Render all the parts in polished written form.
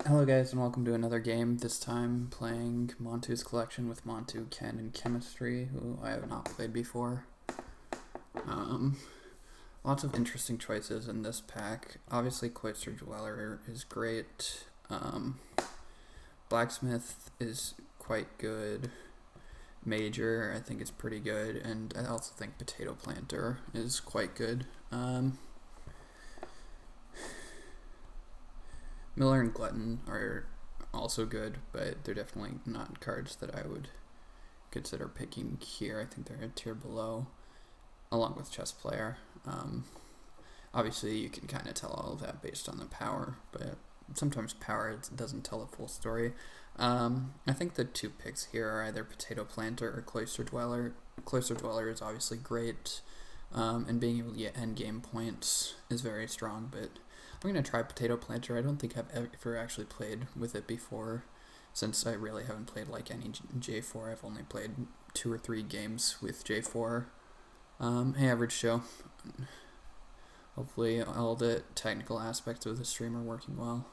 Hello guys and welcome to another game, this time playing Montu's Collection with Montu, Ken, and Chemistry, who I have not played before. Lots of interesting choices in this pack. Obviously Cloister Dweller is great. Blacksmith is quite good. Major I think is pretty good, and I also think Potato Planter is quite good. Miller and Glutton are also good, but they're definitely not cards that I would consider picking here. I think they're a tier below, along with Chess Player. Obviously, you can kind of tell all of that based on the power, but sometimes power doesn't tell the full story. I think the two picks here are either Potato Planter or Cloister Dweller. Cloister Dweller is obviously great, and being able to get endgame points is very strong, but I'm going to try Potato Planter. I don't think I've ever actually played with it before, since I really haven't played like any J4. I've only played 2 or 3 games with J4. Hey, Average Joe. Hopefully all the technical aspects of the stream are working well.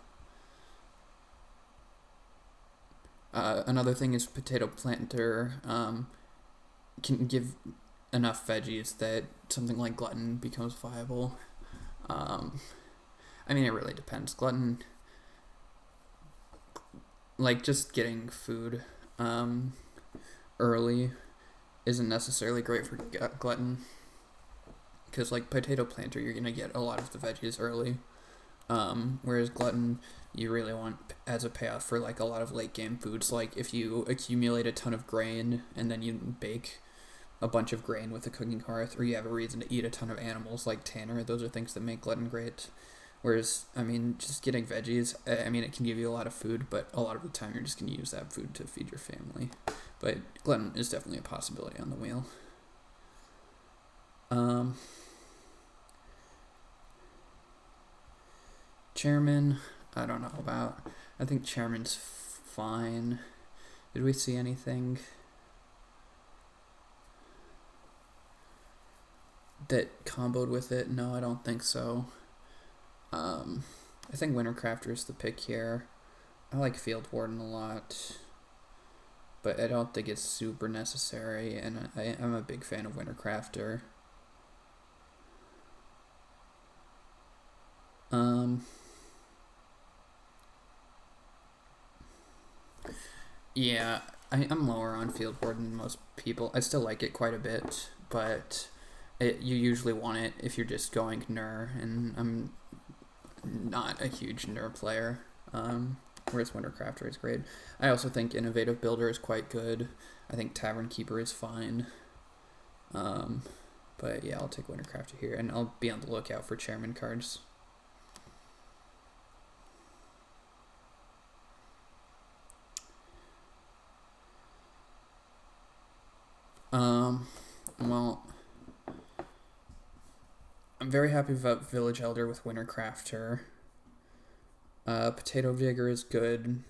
Another thing is Potato Planter can give enough veggies that something like Glutton becomes viable. I mean, it really depends. Glutton, like, just getting food early isn't necessarily great for Glutton, because, like, Potato Planter, you're going to get a lot of the veggies early, whereas Glutton, you really want as a payoff for, like, a lot of late game foods. Like, if you accumulate a ton of grain and then you bake a bunch of grain with a cooking hearth, or you have a reason to eat a ton of animals like Tanner, those are things that make Glutton great. Whereas, I mean, just getting veggies, I mean, it can give you a lot of food, but a lot of the time you're just going to use that food to feed your family. But Glutton is definitely a possibility on the wheel. Chairman, I don't know about. I think Chairman's fine. Did we see anything that comboed with it? No, I don't think so. I think Wintercrafter is the pick here. I like Field Warden a lot, but I don't think it's super necessary, and I'm a big fan of Wintercrafter. Yeah, I'm lower on Field Warden than most people. I still like it quite a bit, but you usually want it if you're just going Nur, and I'm not a huge Nur player, whereas Wintercrafter is great. I also think Innovative Builder is quite good. I think Tavern Keeper is fine. But yeah, I'll take Wintercrafter here, and I'll be on the lookout for Chairman cards. Well, I'm very happy about Village Elder with Wintercrafter. Potato Vigor is good.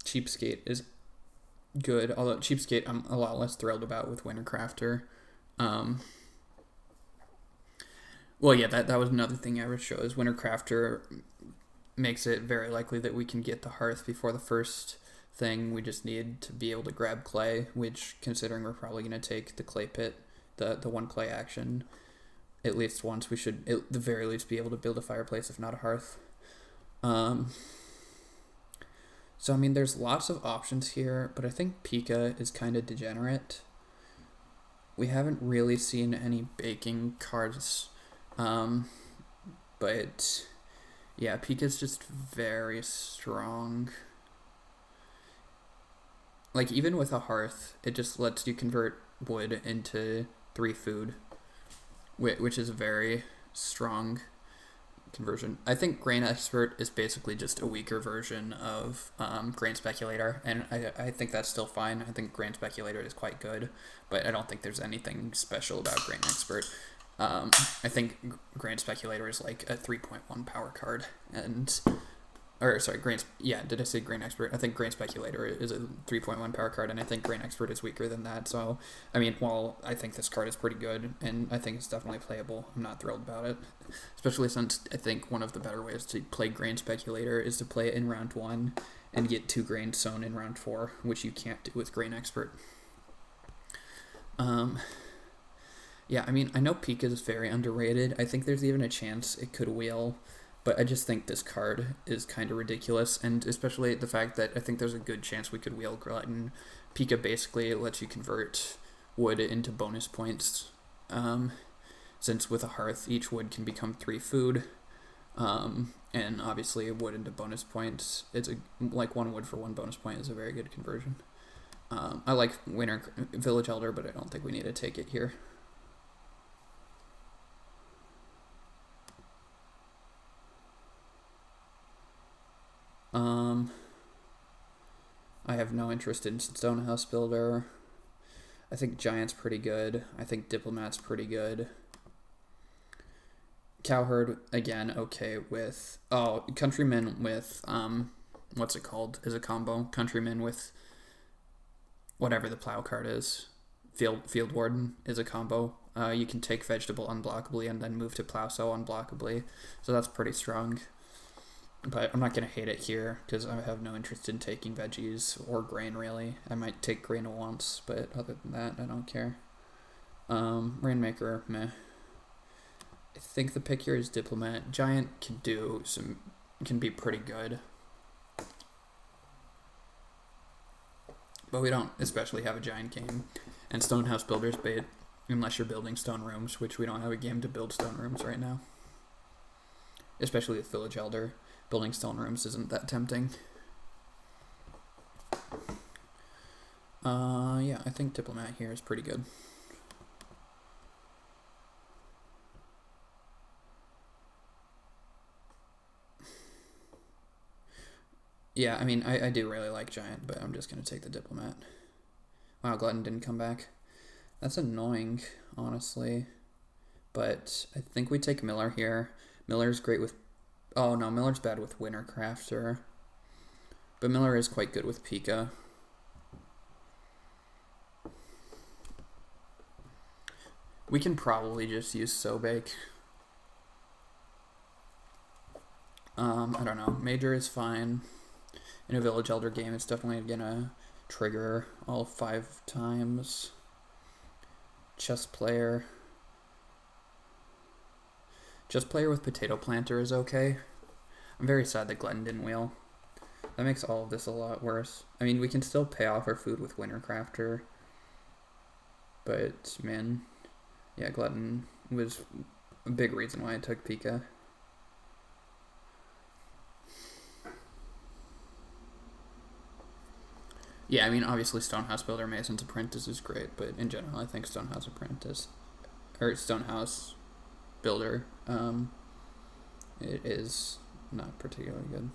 Cheapskate is good, although Cheapskate I'm a lot less thrilled about with Wintercrafter. Well, yeah, that was another thing I would show is Wintercrafter makes it very likely that we can get the Hearth before the first thing. We just need to be able to grab clay, which, considering we're probably going to take the clay pit, the one clay action, at least once, we should at the very least be able to build a fireplace, if not a hearth. So, I mean, there's lots of options here, but I think Pika is kind of degenerate. We haven't really seen any baking cards, but yeah, Pika's just very strong. Like, even with a hearth, it just lets you convert wood into 3 food, which is a very strong conversion. I think Grain Expert is basically just a weaker version of Grain Speculator, and I think that's still fine. I think Grain Speculator is quite good, but I don't think there's anything special about Grain Expert. I think Grain Speculator is like a 3.1 power card, and or sorry, yeah, did I say Grain Expert? I think Grain Speculator is a 3.1 power card, and I think Grain Expert is weaker than that. So, I mean, while I think this card is pretty good, and I think it's definitely playable, I'm not thrilled about it. Especially since I think one of the better ways to play Grain Speculator is to play it in round 1 and get 2 grain sown in round 4, which you can't do with Grain Expert. Yeah, I mean, I know Pika is very underrated. I think there's even a chance it could wheel, but I just think this card is kind of ridiculous, and especially the fact that I think there's a good chance we could wheel Glutton. Pika basically lets you convert wood into bonus points, since with a hearth, each wood can become 3 food, and obviously wood into bonus points, it's like 1 wood for 1 bonus point is a very good conversion. I like Village Elder, but I don't think we need to take it here. I have no interest in Stonehouse Builder. I think Giant's pretty good. I think Diplomat's pretty good. Cowherd, again, okay with... Oh, Countryman with... what's it called? Is a combo. Countryman with whatever the plow card is. Field Warden is a combo. You can take Vegetable unblockably and then move to Plow Sow unblockably. So that's pretty strong. But I'm not going to hate it here because I have no interest in taking veggies or grain, really. I might take grain once, but other than that, I don't care. Rainmaker, meh. I think the pick here is Diplomat. Giant can be pretty good. But we don't especially have a Giant game. And Stonehouse Builder's bait, unless you're building stone rooms, which we don't have a game to build stone rooms right now. Especially with Village Elder. Building stone rooms isn't that tempting. Yeah, I think Diplomat here is pretty good. Yeah, I mean, I do really like Giant, but I'm just going to take the Diplomat. Wow, Glutton didn't come back. That's annoying, honestly. But I think we take Miller here. Miller's great with... Oh, no, Miller's bad with Winter Crafter. But Miller is quite good with Pika. We can probably just use Sobake. I don't know. Major is fine. In a Village Elder game, it's definitely gonna trigger all 5 times. Chess player. Just player with Potato Planter is okay. I'm very sad that Glutton didn't wheel. That makes all of this a lot worse. I mean, we can still pay off our food with Winter Crafter. But, man, yeah, Glutton was a big reason why I took Pika. Yeah, I mean, obviously Stonehouse Builder Mason's Apprentice is great, but in general, I think Stonehouse Builder, it is not particularly good.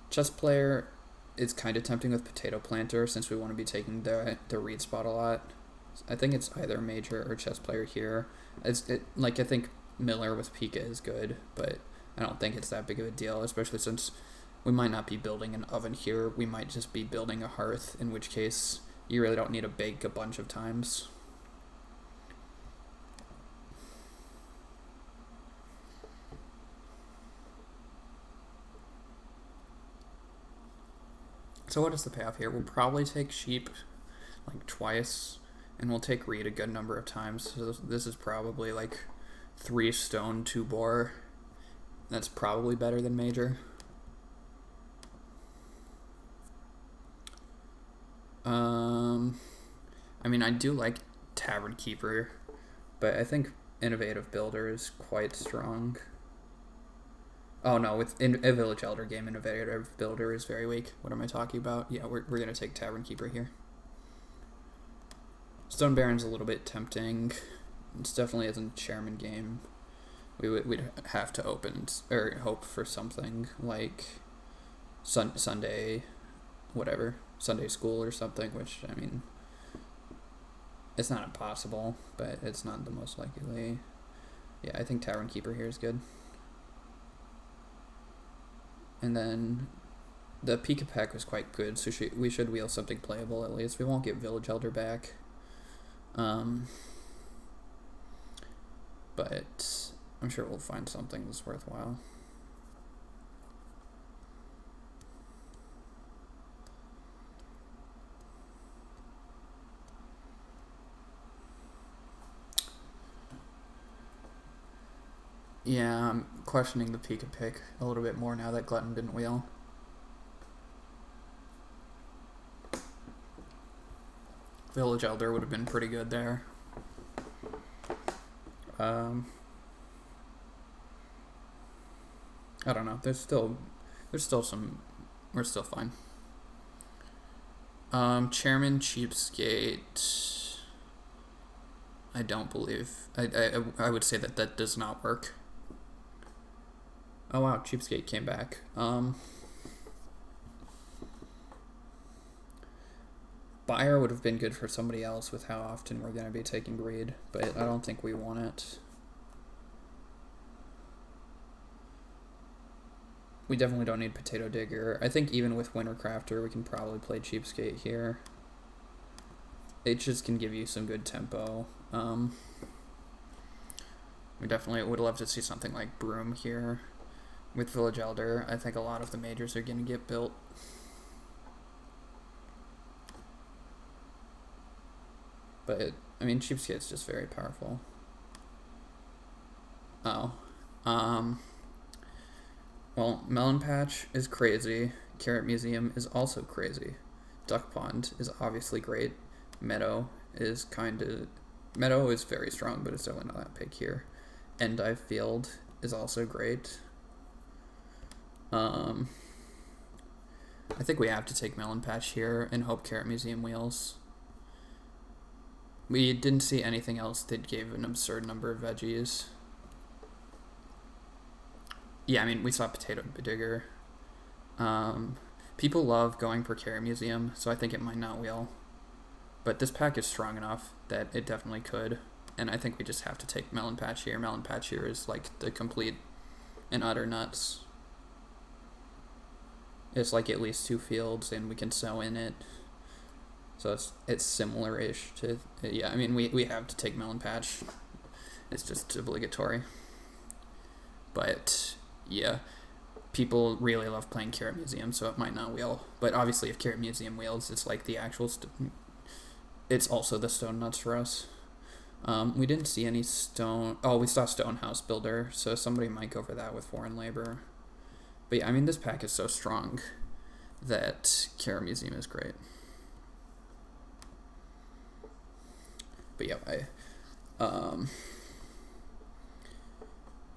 Chess player is kind of tempting with Potato Planter since we want to be taking the read spot a lot. I think it's either Major or chess player here. I think Miller with Pika is good, but I don't think it's that big of a deal, especially since we might not be building an oven here. We might just be building a hearth, in which case you really don't need to bake a bunch of times. So what is the payoff here? We'll probably take sheep like twice, and we'll take reed a good number of times. So this is probably like 3 stone, 2 boar. That's probably better than Major. I mean, I do like Tavern Keeper, but I think Innovative Builder is quite strong. Oh no, in a Village Elder game, Innovative Builder is very weak. What am I talking about? Yeah, we're going to take Tavern Keeper here. Stone Baron's a little bit tempting. It definitely isn't a Chairman game. We'd have to hope for something like Sunday School or something, which, I mean, it's not impossible, but it's not the most likely. Yeah, I think Tavern Keeper here is good. And then the Pika pack was quite good, so we should wheel something playable at least. We won't get Village Elder back. But I'm sure we'll find something that's worthwhile. Yeah, I'm questioning the Pika pick a little bit more now that Glutton didn't wheel. Village Elder would have been pretty good there. I don't know. There's still some. We're still fine. Chairman Cheapskate. I don't believe. I would say that does not work. Oh wow, Cheapskate came back. Buyer would have been good for somebody else with how often we're going to be taking greed, but I don't think we want it. We definitely don't need Potato Digger. I think even with Winter Crafter, we can probably play Cheapskate here. It just can give you some good tempo. We definitely would love to see something like Broom here. With Village Elder, I think a lot of the majors are going to get built. But, I mean, Cheapskate's just very powerful. Oh. Well, Melon Patch is crazy. Carrot Museum is also crazy. Duck Pond is obviously great. Meadow is Meadow is very strong, but it's definitely not that pick here. Endive Field is also great. I think we have to take Melon Patch here and hope Carrot Museum wheels. We didn't see anything else that gave an absurd number of veggies. Yeah, I mean, we saw Potato Digger. People love going for Carrot Museum, so I think it might not wheel. But this pack is strong enough that it definitely could. And I think we just have to take Melon Patch here. Melon Patch here is like the complete and utter nuts. It's like at least 2 fields, and we can sow in it. So it's similar-ish to... Yeah, I mean, we have to take Melon Patch. It's just obligatory. But, yeah. People really love playing Carrot Museum, so it might not wheel. But obviously, if Carrot Museum wheels, it's like the actual... it's also the Stone Nuts for us. We didn't see any stone... Oh, we saw Stone House Builder, so somebody might go for that with Foreign Labor. But yeah, I mean, this pack is so strong that Carrot Museum is great. But yeah,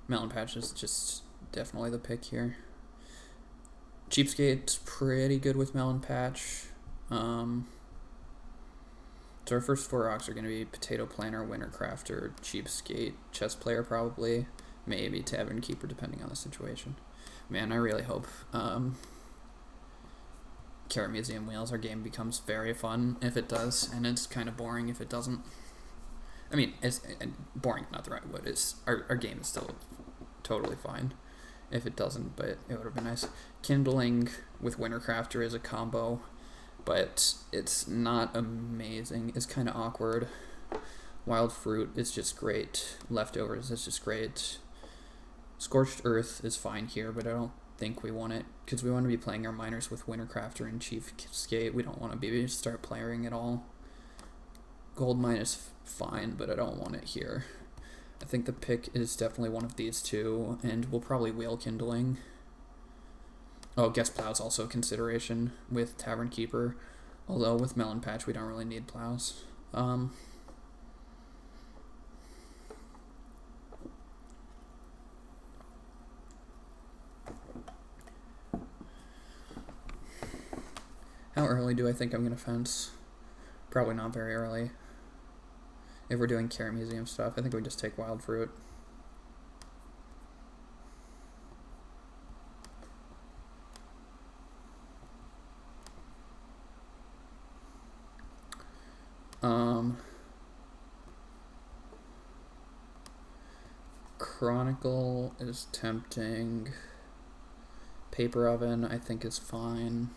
Melon Patch is just definitely the pick here. Cheapskate's pretty good with Melon Patch. So our first 4 rocks are going to be Potato Planter, Winter Crafter, Cheapskate, Chess Player probably, maybe Tavern Keeper depending on the situation. Man, I really hope Carrot Museum wheels. Our game becomes very fun if it does, and it's kind of boring if it doesn't. I mean, it's boring, not the right word. Our game is still totally fine if it doesn't, but it would have been nice. Kindling with Winter Crafter is a combo, but it's not amazing. It's kind of awkward. Wild Fruit is just great. Leftovers is just great. Scorched Earth is fine here, but I don't think we want it because we want to be playing our miners with Winter Crafter and Cheapskate. We don't want to be start playing at all. Gold Mine is fine, but I don't want it here. I think the pick is definitely one of these two, and we'll probably wheel Kindling. Oh, Guest Plow is also a consideration with Tavern Keeper, although with Melon Patch we don't really need plows. How early do I think I'm going to fence? Probably not very early. If we're doing Carrot Museum stuff, I think we just take Wild Fruit. Chronicle is tempting. Paper oven, I think, is fine.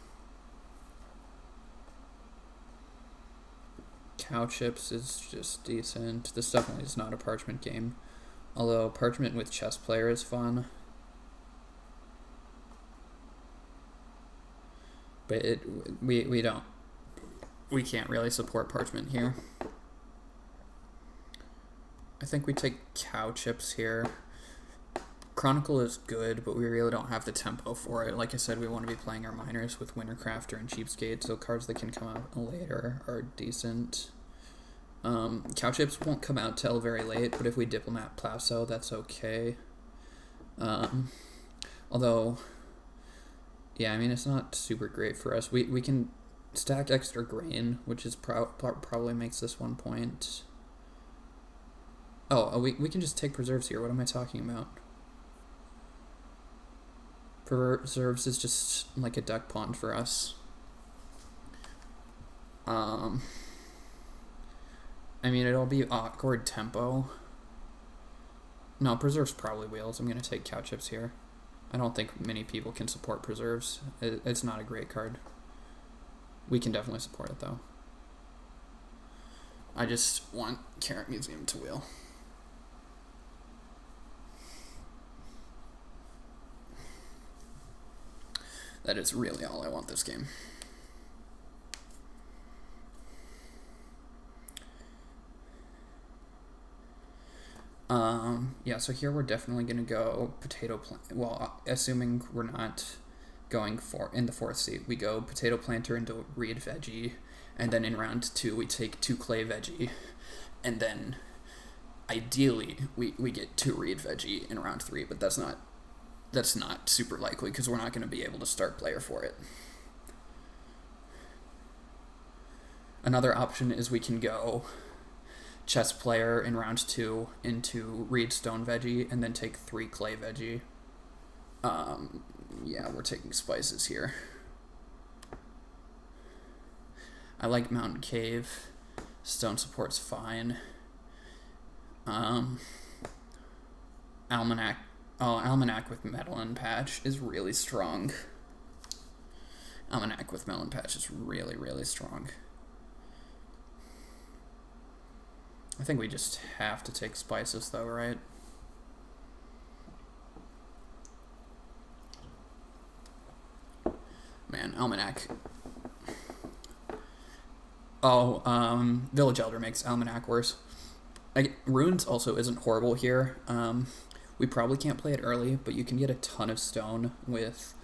Cow chips is just decent. This definitely is not a parchment game. Although parchment with chess player is fun. But we can't really support parchment here. I think we take cow chips here. Chronicle is good, but we really don't have the tempo for it. Like I said, we want to be playing our miners with Wintercrafter and Cheapskate, so cards that can come out later are decent. Cow chips won't come out till very late, but if we Diplomat Plaso, that's okay. Although, yeah, I mean, it's not super great for us. We can stack extra grain, which is probably makes this 1 point. Oh, we can just take preserves here. What am I talking about? Preserves is just like a duck pond for us. I mean, it'll be awkward tempo. No, preserves probably wheels. I'm going to take cow chips here. I don't think many people can support preserves. It's not a great card. We can definitely support it, though. I just want Carrot Museum to wheel. That is really all I want this game. Yeah, so here we're definitely going to go potato plant. Well, assuming we're not going in the fourth seat, we go potato planter into reed veggie, and then in round 2 we take 2 clay veggie, and then ideally we get 2 reed veggie in round 3, but that's not super likely because we're not going to be able to start player for it. Another option is we can go chess player in round 2 into reed stone veggie and then take 3 clay veggie. Yeah, we're taking spices here. I like Mountain Cave. Stone support's fine. Almanac. Oh, Almanac with Melon Patch is really strong. Almanac with Melon Patch is really, really strong. I think we just have to take spices, though, right? Man, Almanac. Oh, Village Elder makes Almanac worse. Runes also isn't horrible here. We probably can't play it early, but you can get a ton of stone with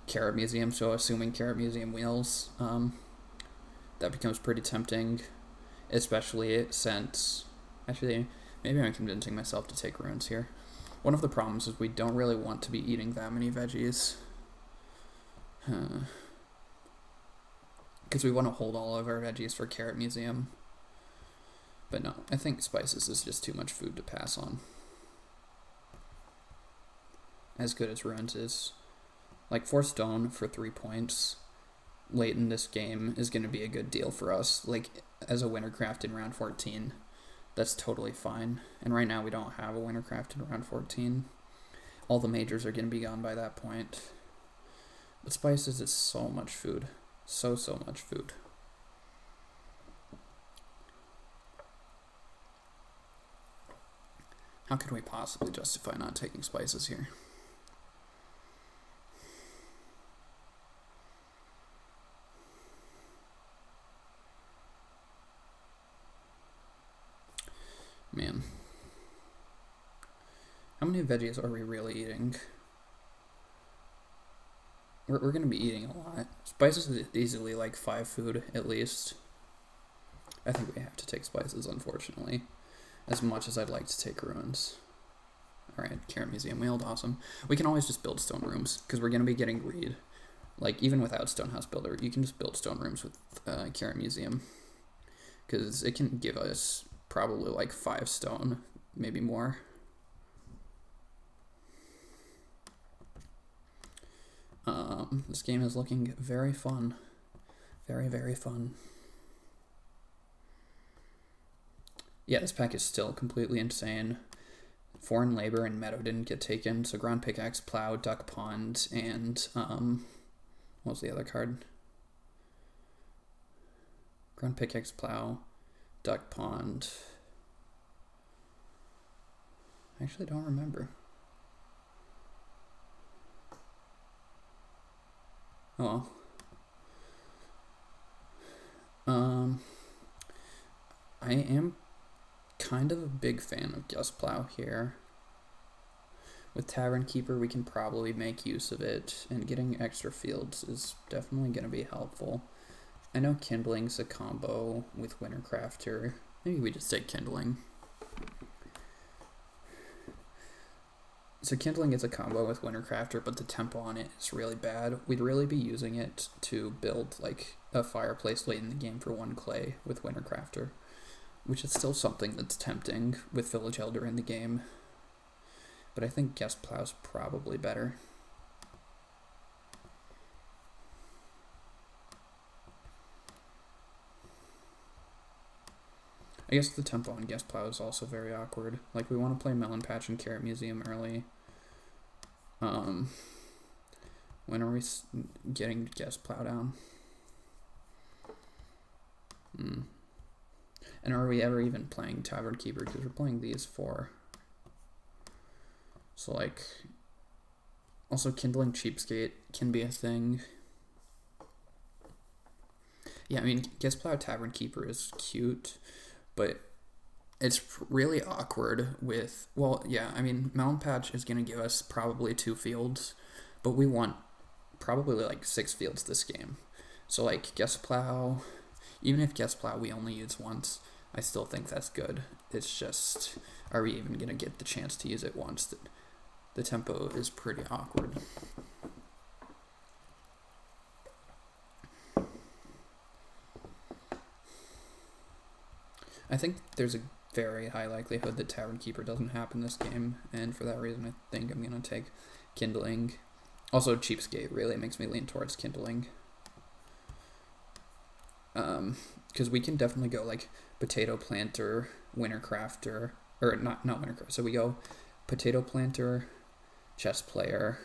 Carrot Museum, so assuming Carrot Museum wheels, that becomes pretty tempting, especially since... Actually, maybe I'm convincing myself to take runes here. One of the problems is we don't really want to be eating that many veggies. Because we want to hold all of our veggies for Carrot Museum. But no, I think spices is just too much food to pass on. As good as runes is. Like 4 stone for 3 points late in this game is going to be a good deal for us. Like, as a Wintercraft in round 14, that's totally fine. And right now we don't have a Wintercraft in round 14. All the majors are going to be gone by that point. But spices is so much food. So much food. How could we possibly justify not taking spices here? Man. How many veggies are we really eating? We're going to be eating a lot. Spices is easily like 5 food, at least. I think we have to take spices, unfortunately. As much as I'd like to take ruins. Alright, Carrot Museum wheeled, awesome. We can always just build stone rooms, because we're going to be getting reed. Like, even without Stonehouse Builder, you can just build stone rooms with Carrot Museum. Because it can give us probably like 5 stone, maybe more. This game is looking very fun. Very, very fun. Yeah, this pack is still completely insane. Foreign labor and meadow didn't get taken, so ground pickaxe, plow, duck pond, and what was the other card? Ground pickaxe, plow, duck pond. I actually don't remember. Oh well. I am kind of a big fan of guest plow here. With Tavern Keeper, we can probably make use of it, and getting extra fields is definitely going to be helpful. I know Kindling's a combo with Wintercrafter. Maybe we just take Kindling. So Kindling is a combo with Wintercrafter, but the tempo on it is really bad. We'd really be using it to build like a fireplace late in the game for 1 clay with Wintercrafter, which is still something that's tempting with Village Elder in the game. But I think Guest Plow's probably better. I guess the tempo on Guest Plow is also very awkward. Like, we want to play Melon Patch and Carrot Museum early. When are we getting Guest Plow down? And are we ever even playing Tavern Keeper? Because we're playing these 4. So, like, also Kindling Cheapskate can be a thing. Yeah, I mean, Guest Plow Tavern Keeper is cute, but it's really awkward with, well, yeah, I mean, Melon Patch is going to give us probably 2 fields, but we want probably like 6 fields this game. So, like, Guest Plow, even if Guest Plow we only use once, I still think that's good. It's just, are we even going to get the chance to use it once? The tempo is pretty awkward. I think there's a very high likelihood that Tavern Keeper doesn't happen this game, and for that reason I think I'm going to take Kindling. Also, Cheapskate really makes me lean towards Kindling. Because we can definitely go like Potato Planter, Wintercrafter, or not Wintercrafter, so we go Potato Planter, Chess Player,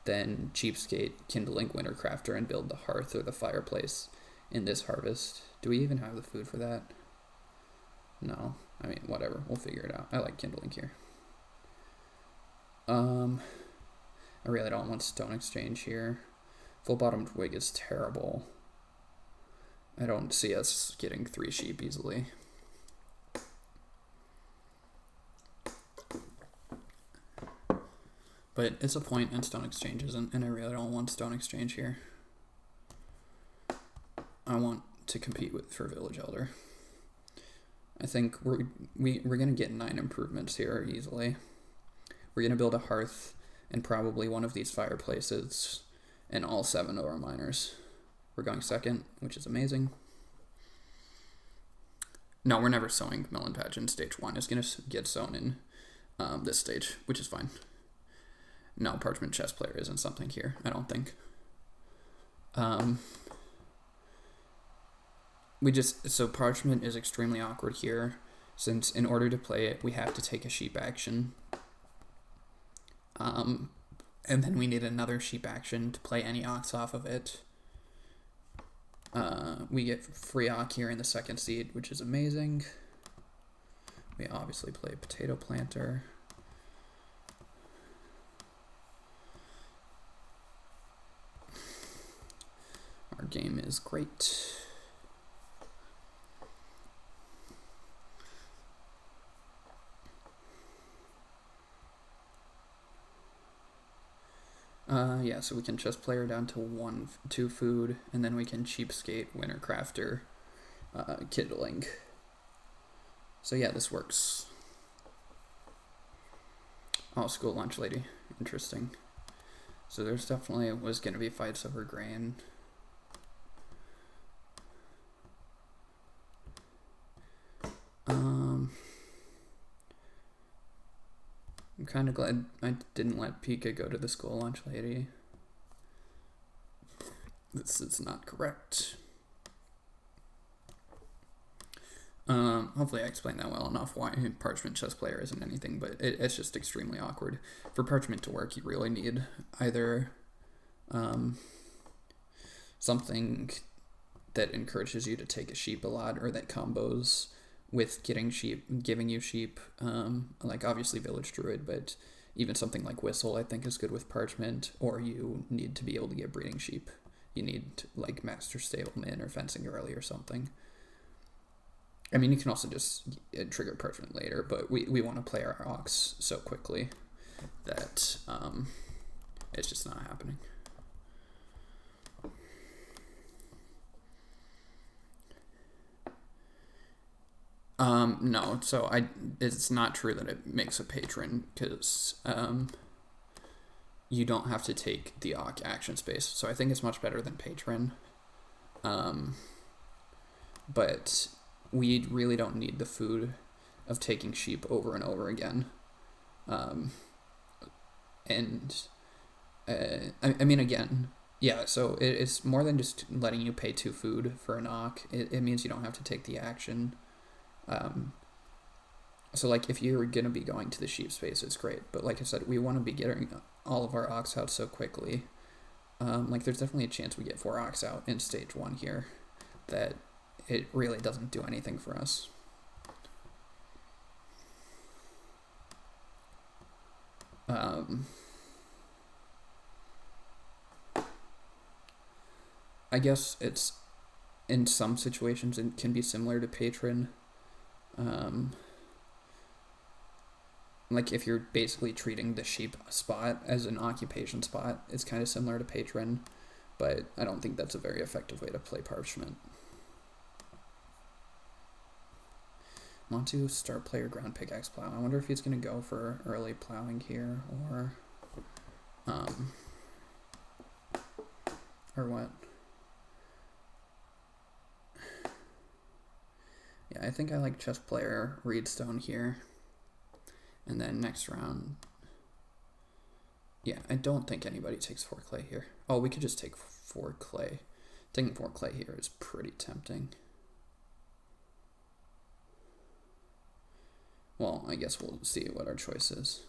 then Cheapskate, Kindling, Wintercrafter, and build the hearth or the fireplace in this harvest. Do we even have the food for that? No. I mean, whatever. We'll figure it out. I like Kindling here. I really don't want Stone Exchange here. Full bottomed wig is terrible. I don't see us getting 3 sheep easily. But it's a point in Stone Exchange isn't, and I really don't want Stone Exchange here. I want to compete for Village Elder. I think we're gonna get 9 improvements here easily. We're gonna build a hearth and probably one of these fireplaces and all 7 of our miners. We're going second, which is amazing. No, we're never sowing Melon Patch in stage 1. It's gonna get sown in this stage, which is fine. No, Parchment Chess Player isn't something here, I don't think. So Parchment is extremely awkward here, since in order to play it, we have to take a sheep action. And then we need another sheep action to play any ox off of it. We get free ox here in the 2nd seed, which is amazing. We obviously play Potato Planter. Our game is great. Yeah, so we can Chess Player down to 2 food, and then we can Cheapskate, Wintercrafter, Kindling. So yeah, this works. Oh, School Lunch Lady. Interesting. So there's definitely was going to be fights over grain. I'm kind of glad I didn't let Pika go to the School Lunch Lady. This is not correct. Hopefully I explained that well enough why Parchment Chess Player isn't anything, but it's just extremely awkward. For Parchment to work, you really need either something that encourages you to take a sheep a lot, or that combos with getting sheep, giving you sheep, like obviously Village Druid, but even something like Whistle I think is good with Parchment, or you need to be able to get breeding sheep. You need like Master Stableman or Fencing Early or something. I mean, you can also just trigger Parchment later, but we want to play our Ox so quickly that it's just not happening. No, so it's not true that it makes a patron, because you don't have to take the Ock action space. So I think it's much better than patron. But we really don't need the food of taking sheep over and over again. I mean, again, yeah, so it's more than just letting you pay 2 food for an Ock. It means you don't have to take the action. So like if you're gonna be going to the sheep space, it's great, but like I said, we want to be getting all of our Ox out so quickly. Like there's definitely a chance we get 4 Ox out in stage 1 here, that it really doesn't do anything for us. I guess it's, in some situations it can be similar to patron. Like if you're basically treating the sheep spot as an occupation spot, it's kind of similar to patron, but I don't think that's a very effective way to play Parchment. Want to start player ground pickaxe plow. I wonder if he's going to go for early plowing here, or what. Yeah, I think I like chess player Reedstone here. And then next round, yeah, I don't think anybody takes 4 clay here. Oh, we could just take 4 clay. Taking 4 clay here is pretty tempting. Well, I guess we'll see what our choice is.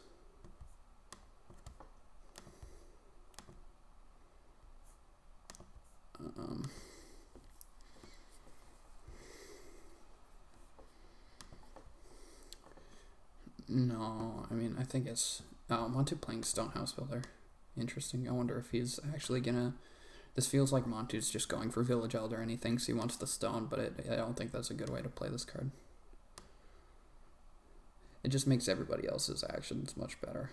No, I mean, I think it's... Montu playing Stonehouse Builder. Interesting. I wonder if he's actually gonna... This feels like Montu's just going for Village Elder, and he thinks he wants the stone, but I don't think that's a good way to play this card. It just makes everybody else's actions much better.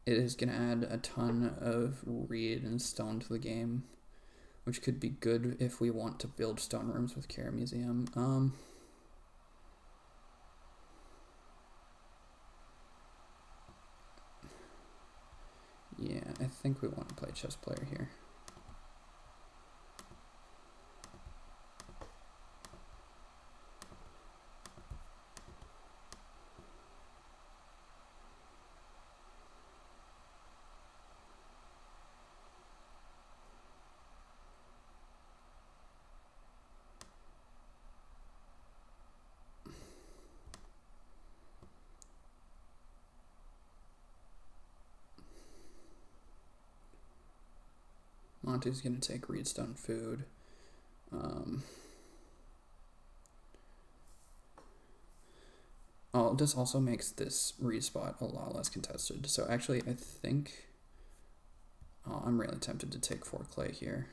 It is going to add a ton of reed and stone to the game, which could be good if we want to build stone rooms with Care Museum. Yeah, I think we want to play chess player here. Monty's going to take Reedstone food. Oh, this also makes this reed spot a lot less contested. So actually, I think... Oh, I'm really tempted to take 4 clay here.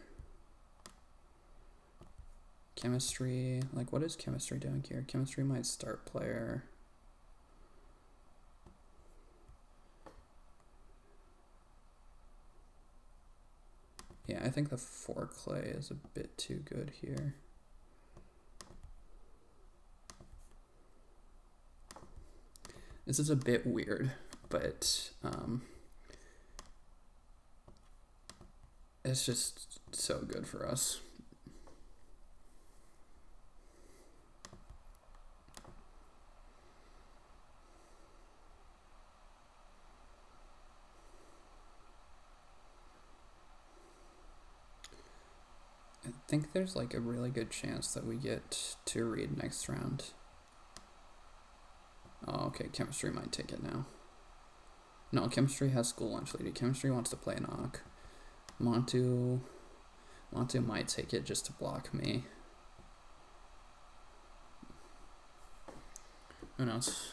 Chemistry... Like, what is chemistry doing here? Chemistry might start player... Yeah, I think the 4 clay is a bit too good here. This is a bit weird, but it's just so good for us. think there's like a really good chance that we get to read next round. Oh, okay, chemistry might take it now. No, chemistry has school lunch lady. Chemistry wants to play knock. Montu might take it just to block me. Who knows?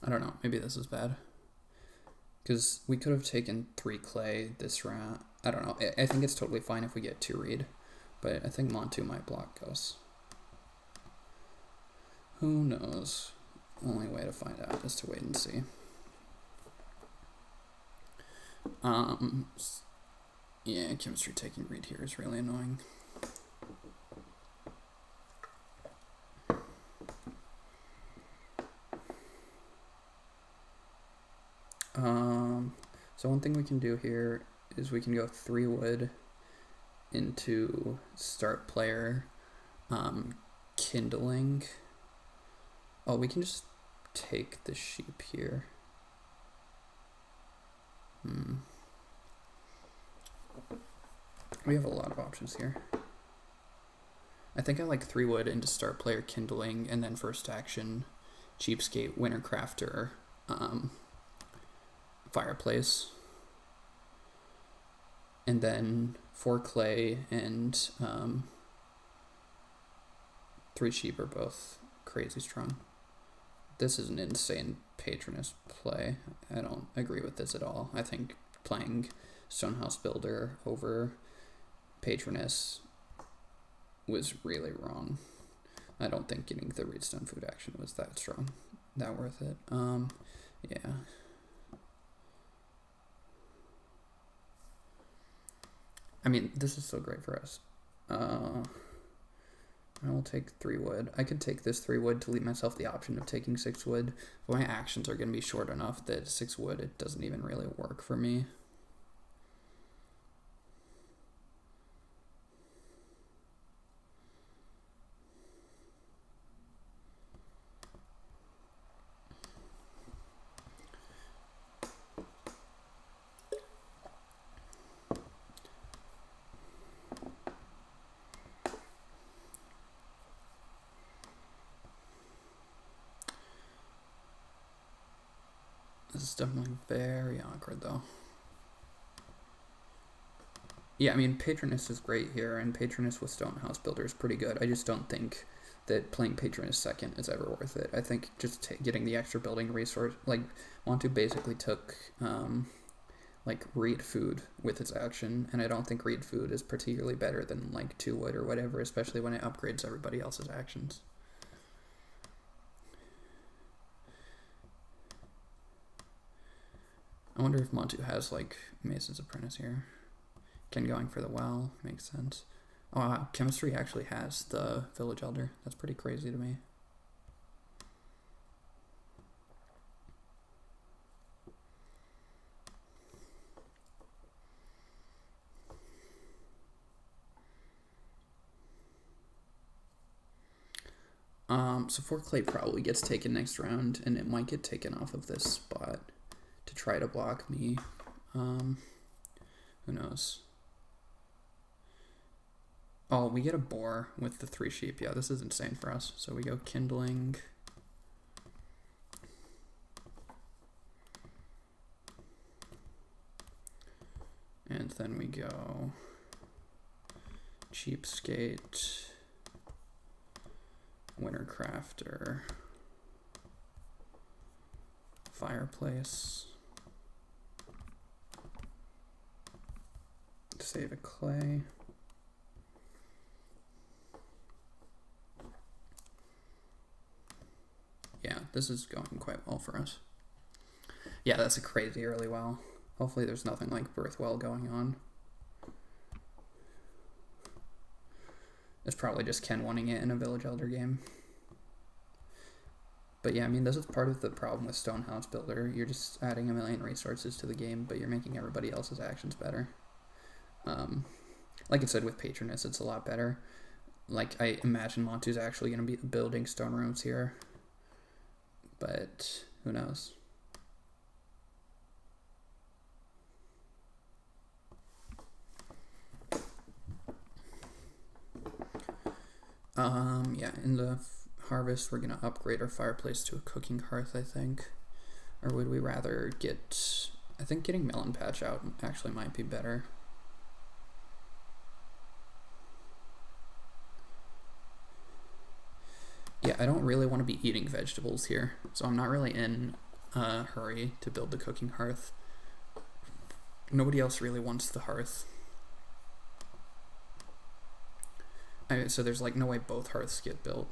I don't know. Maybe this is bad. Because we could have taken 3 clay this round. I don't know. I think it's totally fine if we get 2 read. But I think Montu might block us. Who knows? Only way to find out is to wait and see. Yeah, chemistry taking read here is really annoying. So one thing we can do here is we can go 3 wood into start player, kindling. Oh, we can just take the sheep here. We have a lot of options here. I think I like 3 wood into start player, kindling, and then first action, cheapskate, winter crafter, fireplace, and then 4 clay and 3 sheep are both crazy strong. This is an insane patroness play. I don't agree with this at all. I think playing Stonehouse Builder over patroness was really wrong. I don't think getting the Reedstone food action was that strong, that worth it. Yeah. I mean, this is so great for us. I will take 3 wood. I could take this 3 wood to leave myself the option of taking 6 wood, but my actions are going to be short enough that 6 wood, it doesn't even really work for me. This is definitely very awkward, though. Yeah, I mean, Patroness is great here, and Patroness with Stonehouse Builder is pretty good. I just don't think that playing Patroness second is ever worth it. I think just getting the extra building resource, like, Montu basically took, like, Reed Food with its action, and I don't think Reed Food is particularly better than, like, 2 wood or whatever, especially when it upgrades everybody else's actions. I wonder if Montu has, like, Mason's Apprentice here. Ken going for the well, makes sense. Oh, wow, chemistry actually has the Village Elder. That's pretty crazy to me. So 4 clay probably gets taken next round, and it might get taken off of this spot to try to block me. Who knows? Oh, we get a boar with the 3 sheep. Yeah, this is insane for us. So we go kindling. And then we go cheapskate, winter crafter, fireplace, save a clay. Yeah, this is going quite well for us. Yeah, that's a crazy early well. Hopefully there's nothing like birth well going on. It's probably just Ken wanting it in a Village Elder game. But yeah, I mean, this is part of the problem with Stonehouse Builder. You're just adding a million resources to the game, but you're making everybody else's actions better. Like I said, with Patroness, it's a lot better. Like, I imagine Montu's actually going to be building stone rooms here. But who knows? Yeah, in the harvest, we're going to upgrade our fireplace to a cooking hearth, I think. Or would we rather get... I think getting Melon Patch out actually might be better. Yeah, I don't really want to be eating vegetables here, so I'm not really in a hurry to build the cooking hearth. Nobody else really wants the hearth. So there's like no way both hearths get built.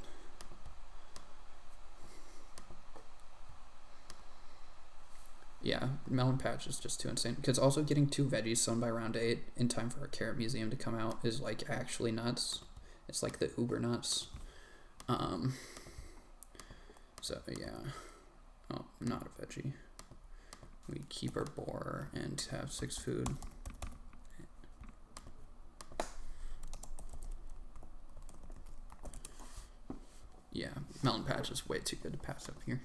Yeah, Melon Patch is just too insane. Because also getting 2 veggies sown by round 8 in time for a carrot museum to come out is like actually nuts. It's like the uber nuts. So yeah. Oh, not a veggie. We keep our boar and have 6 food. Yeah, Melon Patch is way too good to pass up here.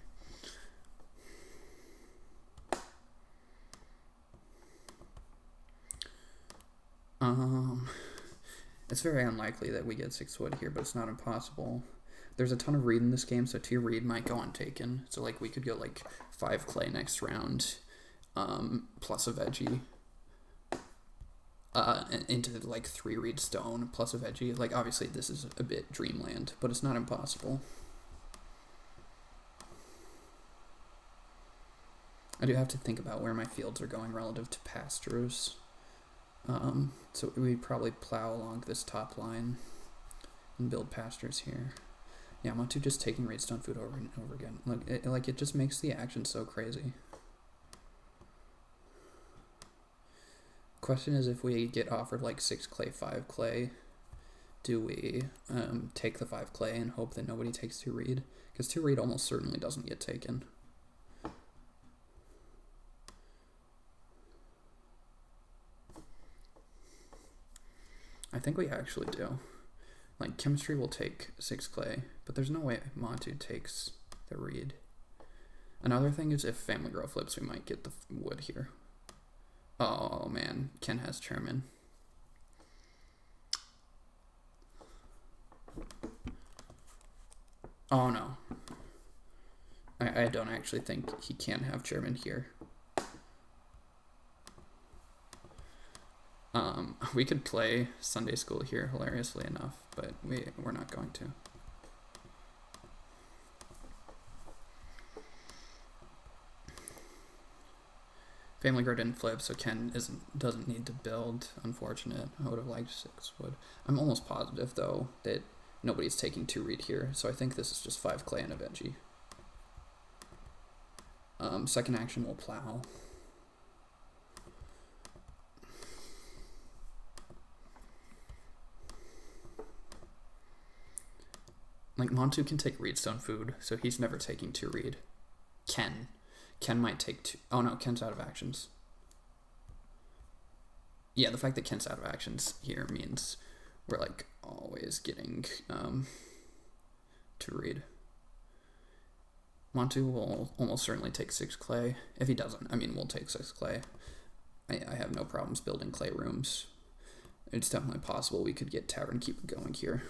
It's very unlikely that we get 6 wood here, but it's not impossible. There's a ton of reed in this game, so 2 reed might go untaken. So like we could go like 5 clay next round, plus a veggie. Into like 3 reed stone plus a veggie. Like obviously this is a bit dreamland, but it's not impossible. I do have to think about where my fields are going relative to pastures. So we probably plow along this top line and build pastures here. Yeah, Montu just taking redstone food over and over again. Like it just makes the action so crazy. Question is, if we get offered like 6 clay, 5 clay, do we take the 5 clay and hope that nobody takes 2 reed? Because 2 reed almost certainly doesn't get taken. I think we actually do. Like, chemistry will take 6 clay, but there's no way Montu takes the reed. Another thing is if Family Grow flips, we might get the wood here. Oh man, Ken has chairman. Oh no. I don't actually think he can have chairman here. We could play Sunday school here, hilariously enough, but we're not going to. Family Grow didn't flip, so Ken doesn't need to build. Unfortunate. I would have liked 6 wood. I'm almost positive though that nobody's taking 2 reed here, so I think this is just 5 clay and a veggie. Second action will plow. Like, Montu can take reedstone food, so he's never taking 2 reed. Ken might take 2. Oh no, Ken's out of actions. Yeah, the fact that Ken's out of actions here means we're like always getting 2 reed. Montu will almost certainly take 6 clay. If he doesn't, I mean, we'll take 6 clay. I have no problems building clay rooms. It's definitely possible we could get Tavern Keeper going here.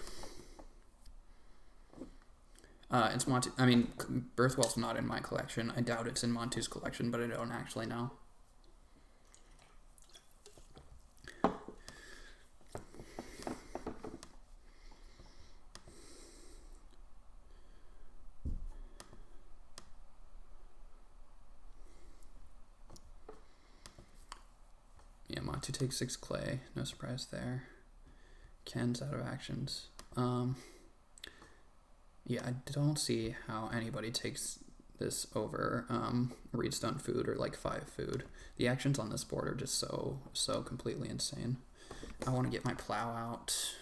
It's Montu. I mean, Birthwell's not in my collection. I doubt it's in Montu's collection, but I don't actually know. Yeah, Montu takes 6 clay. No surprise there. Ken's out of actions. Yeah, I don't see how anybody takes this over reedstone food or like 5 food. The actions on this board are just so completely insane. I want to get my plow out.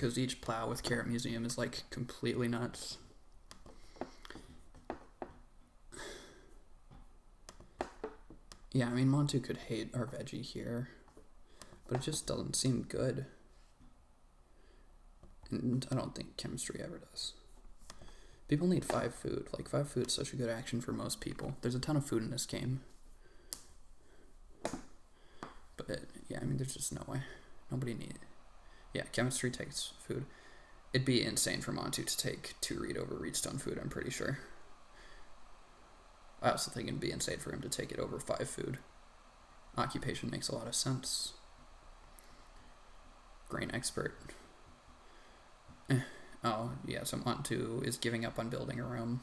because each plow with Carrot Museum is like completely nuts. Yeah, I mean, Montu could hate our veggie here, but it just doesn't seem good. And I don't think chemistry ever does. People need 5 food. Like, 5 food is such a good action for most people. There's a ton of food in this game. But, yeah, I mean, there's just no way. Nobody need it. Yeah, chemistry takes food. It'd be insane for Montu to take 2 read over readstone food, I'm pretty sure. I also think it'd be insane for him to take it over 5 food. Occupation makes a lot of sense. Grain expert. Oh, yeah, so Montu is giving up on building a room.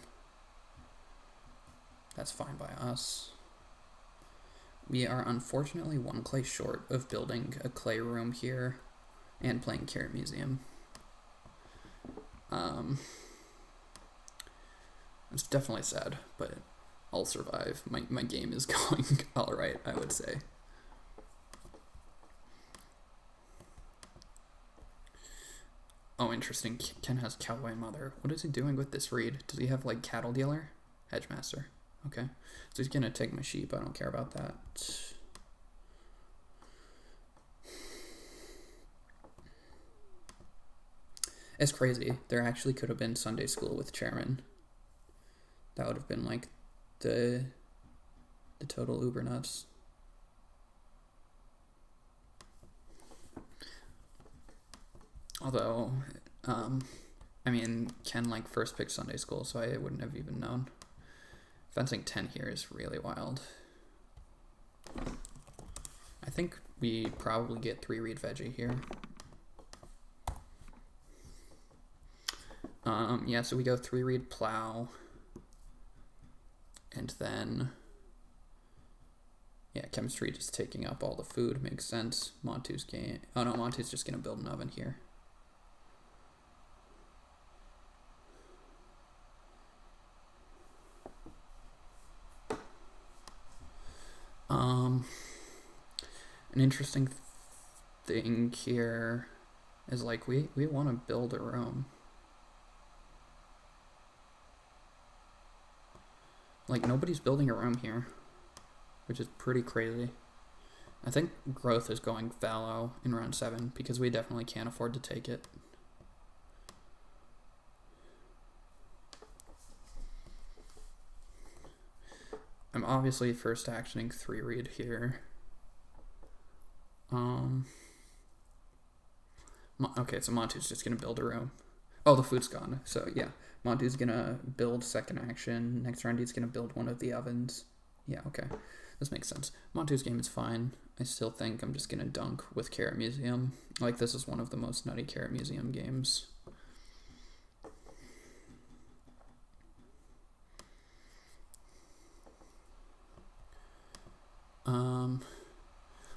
That's fine by us. We are unfortunately 1 clay short of building a clay room here and playing Carrot Museum. It's definitely sad, but I'll survive. My game is going alright, I would say. Oh, interesting. Ken has Cowboy Mother. What is he doing with this read? Does he have, like, Cattle Dealer? Hedgemaster. Okay. So he's gonna take my sheep. I don't care about that. It's crazy. There actually could have been Sunday school with Chairman. That would have been, like, the total uber nuts. Although, I mean, Ken, like, first picked Sunday school, so I wouldn't have even known. Fencing 10 here is really wild. I think we probably get 3 read veggie here. Yeah, so we go 3 read plow. And then, yeah, chemistry just taking up all the food makes sense. Montu's game. Oh no, Montu's just gonna build an oven here. An interesting thing here is, like, we want to build a room. Like, nobody's building a room here, which is pretty crazy. I think growth is going fallow in round 7 because we definitely can't afford to take it. I'm obviously first actioning 3 read here. Okay, so Montu's just gonna build a room. Oh, the food's gone. So yeah, Montu's gonna build second action. Next round he's gonna build one of the ovens. Yeah, okay. This makes sense. Montu's game is fine. I still think I'm just gonna dunk with Carrot Museum. Like, this is one of the most nutty Carrot Museum games.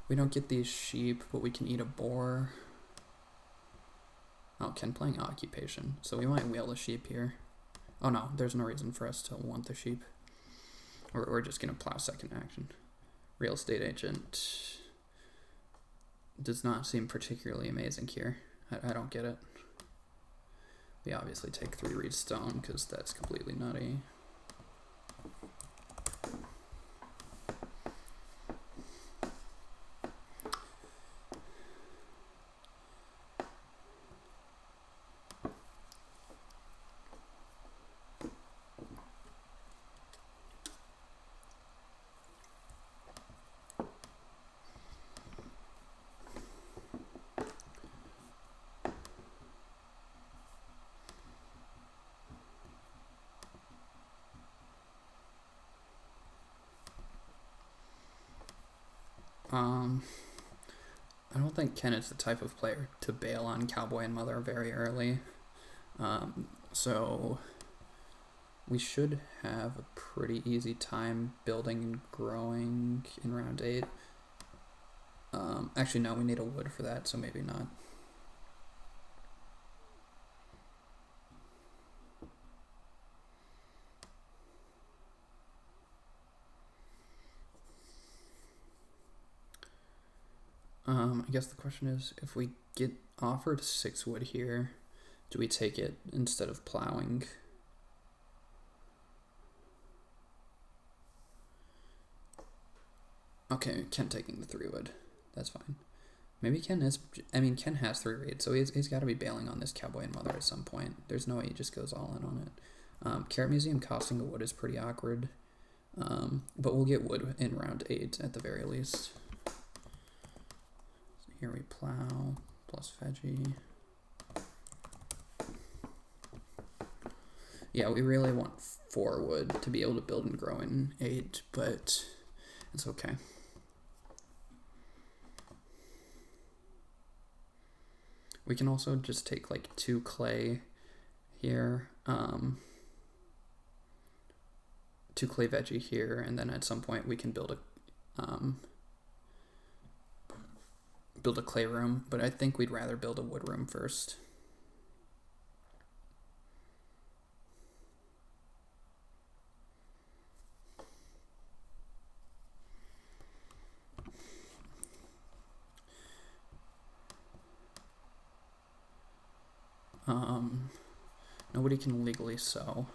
We don't get these sheep, but we can eat a boar. Oh, Ken playing occupation, so we might wheel the sheep here. Oh no, there's no reason for us to want the sheep. We're just gonna plow second action. Real estate agent does not seem particularly amazing here. I don't get it. We obviously take 3 read stone because that's completely nutty. I don't think Ken is the type of player to bail on Cowboy and Mother very early. So we should have a pretty easy time building and growing in round 8. Actually, no, we need a wood for that, so maybe not. I guess the question is, if we get offered 6 wood here, do we take it instead of plowing? Okay, Ken taking the 3 wood. That's fine. Maybe Ken has 3 reeds, so he's got to be bailing on this cowboy and mother at some point. There's no way he just goes all in on it. Carrot Museum costing a wood is pretty awkward. But we'll get wood in round 8 at the very least. So here we plow, plus veggie. Yeah, we really want 4 wood to be able to build and grow in 8, but it's okay. We can also just take like 2 clay here, 2 clay veggie here, and then at some point we can build a clay room, but I think we'd rather build a wood room first. Nobody can legally sow.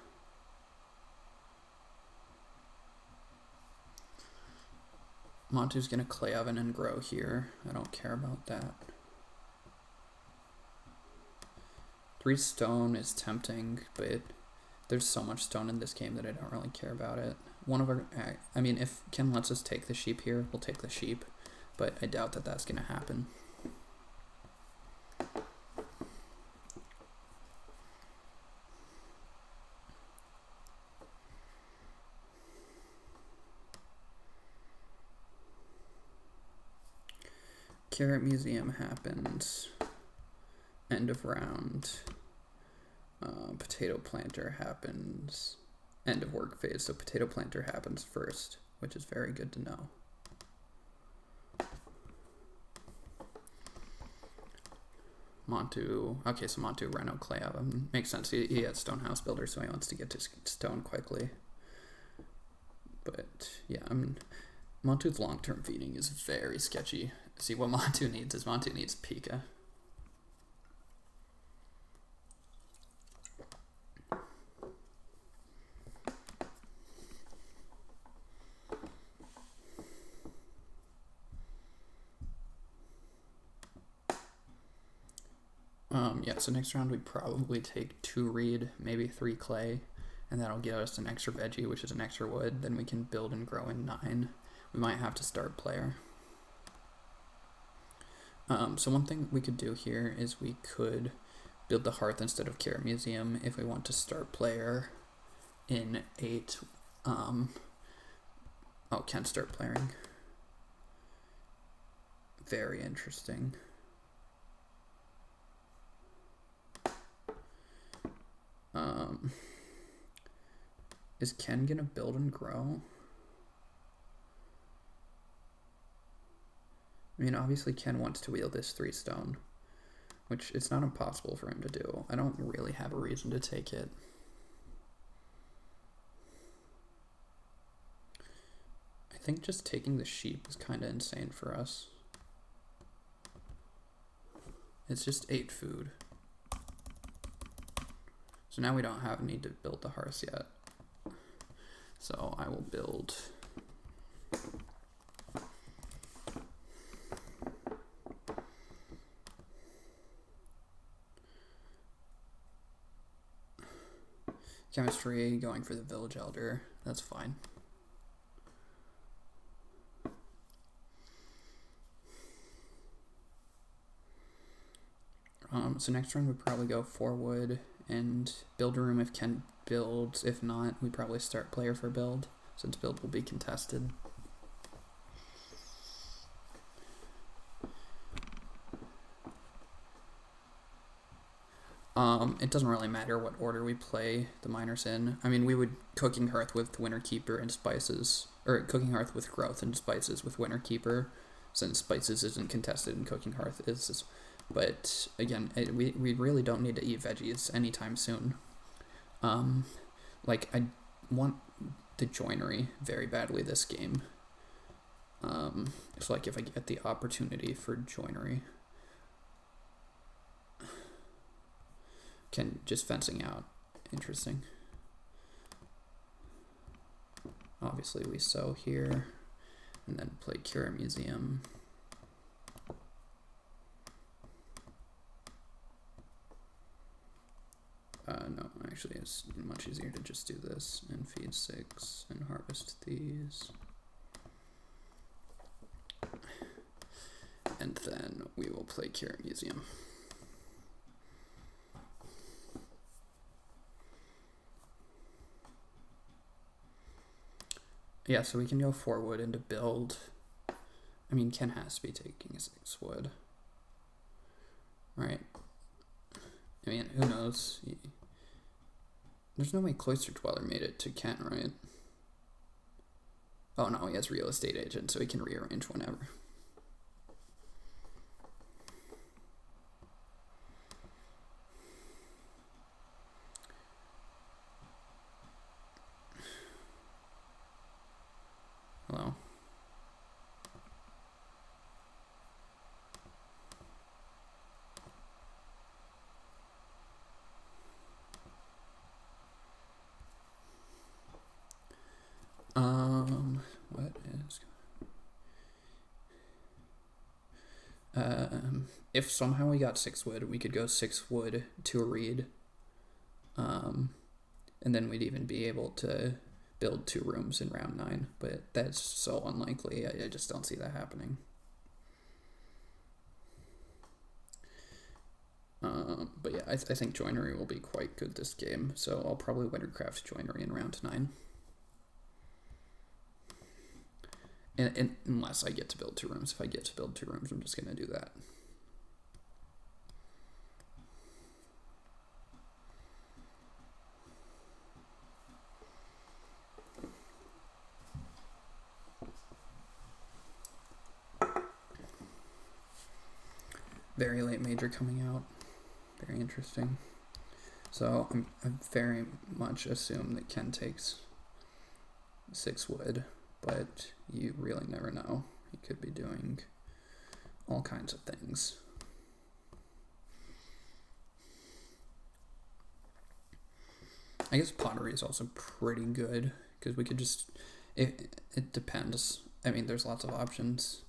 Montu's gonna clay oven and grow here. I don't care about that. 3 stone is tempting, but there's so much stone in this game that I don't really care about it. If Ken lets us take the sheep here, we'll take the sheep, but I doubt that that's gonna happen. Carrot Museum happens. End of round. Potato planter happens. End of work phase. So potato planter happens first, which is very good to know. Montu. Okay, so Montu, Reno, clay oven. Makes sense. He had stone house builder, so he wants to get to stone quickly. But yeah, Montu's long-term feeding is very sketchy. See, what Montu needs is Pika. Yeah, so next round we'd probably take 2 reed, maybe 3 clay, and that'll give us an extra veggie, which is an extra wood. Then we can build and grow in 9. We might have to start player. So one thing we could do here is we could build the hearth instead of Carrot Museum if we want to start player in 8. Can't start playing. Very interesting. Is Ken gonna build and grow? Obviously Ken wants to wield this 3 stone, which it's not impossible for him to do. I don't really have a reason to take it. I think just taking the sheep is kind of insane for us. It's just 8 food. So now we don't have need to build the hearth yet. So I will build chemistry, going for the village elder. That's fine. So next round we probably go 4 wood and build a room if Ken builds. If not, we probably start player for build, since build will be contested. It doesn't really matter what order we play the miners in. We would Cooking Hearth with Winter Keeper and Spices, or Cooking Hearth with Growth and Spices with Winter Keeper, since Spices isn't contested and Cooking Hearth is. But again, we really don't need to eat veggies anytime soon. I want the joinery very badly this game. It's like if I get the opportunity for joinery, can just fencing out. Interesting. Obviously we sow here and then play Cura Museum. No, actually it's much easier to just do this and feed 6 and harvest these. And then we will play Cura Museum. Yeah, so we can go 4 wood into build. I mean, Ken has to be taking 6 wood. Right? I mean, who knows? There's no way Cloister Dweller made it to Kent, right? Oh no, he has Real Estate Agent, so he can rearrange whenever. Hello? What is... if somehow we got 6 wood, we could go 6 wood to a reed. And then we'd even be able to build 2 rooms in round 9, but that's so unlikely. I just don't see that happening. But yeah, I think joinery will be quite good this game, so I'll probably Wintercraft joinery in round 9. And unless I get to build 2 rooms. If I get to build 2 rooms, I'm just going to do that. Very late major coming out. Very interesting. So I very much assume that Ken takes 6 wood, but you really never know. He could be doing all kinds of things. I guess pottery is also pretty good because we could just, it depends. I mean, there's lots of options.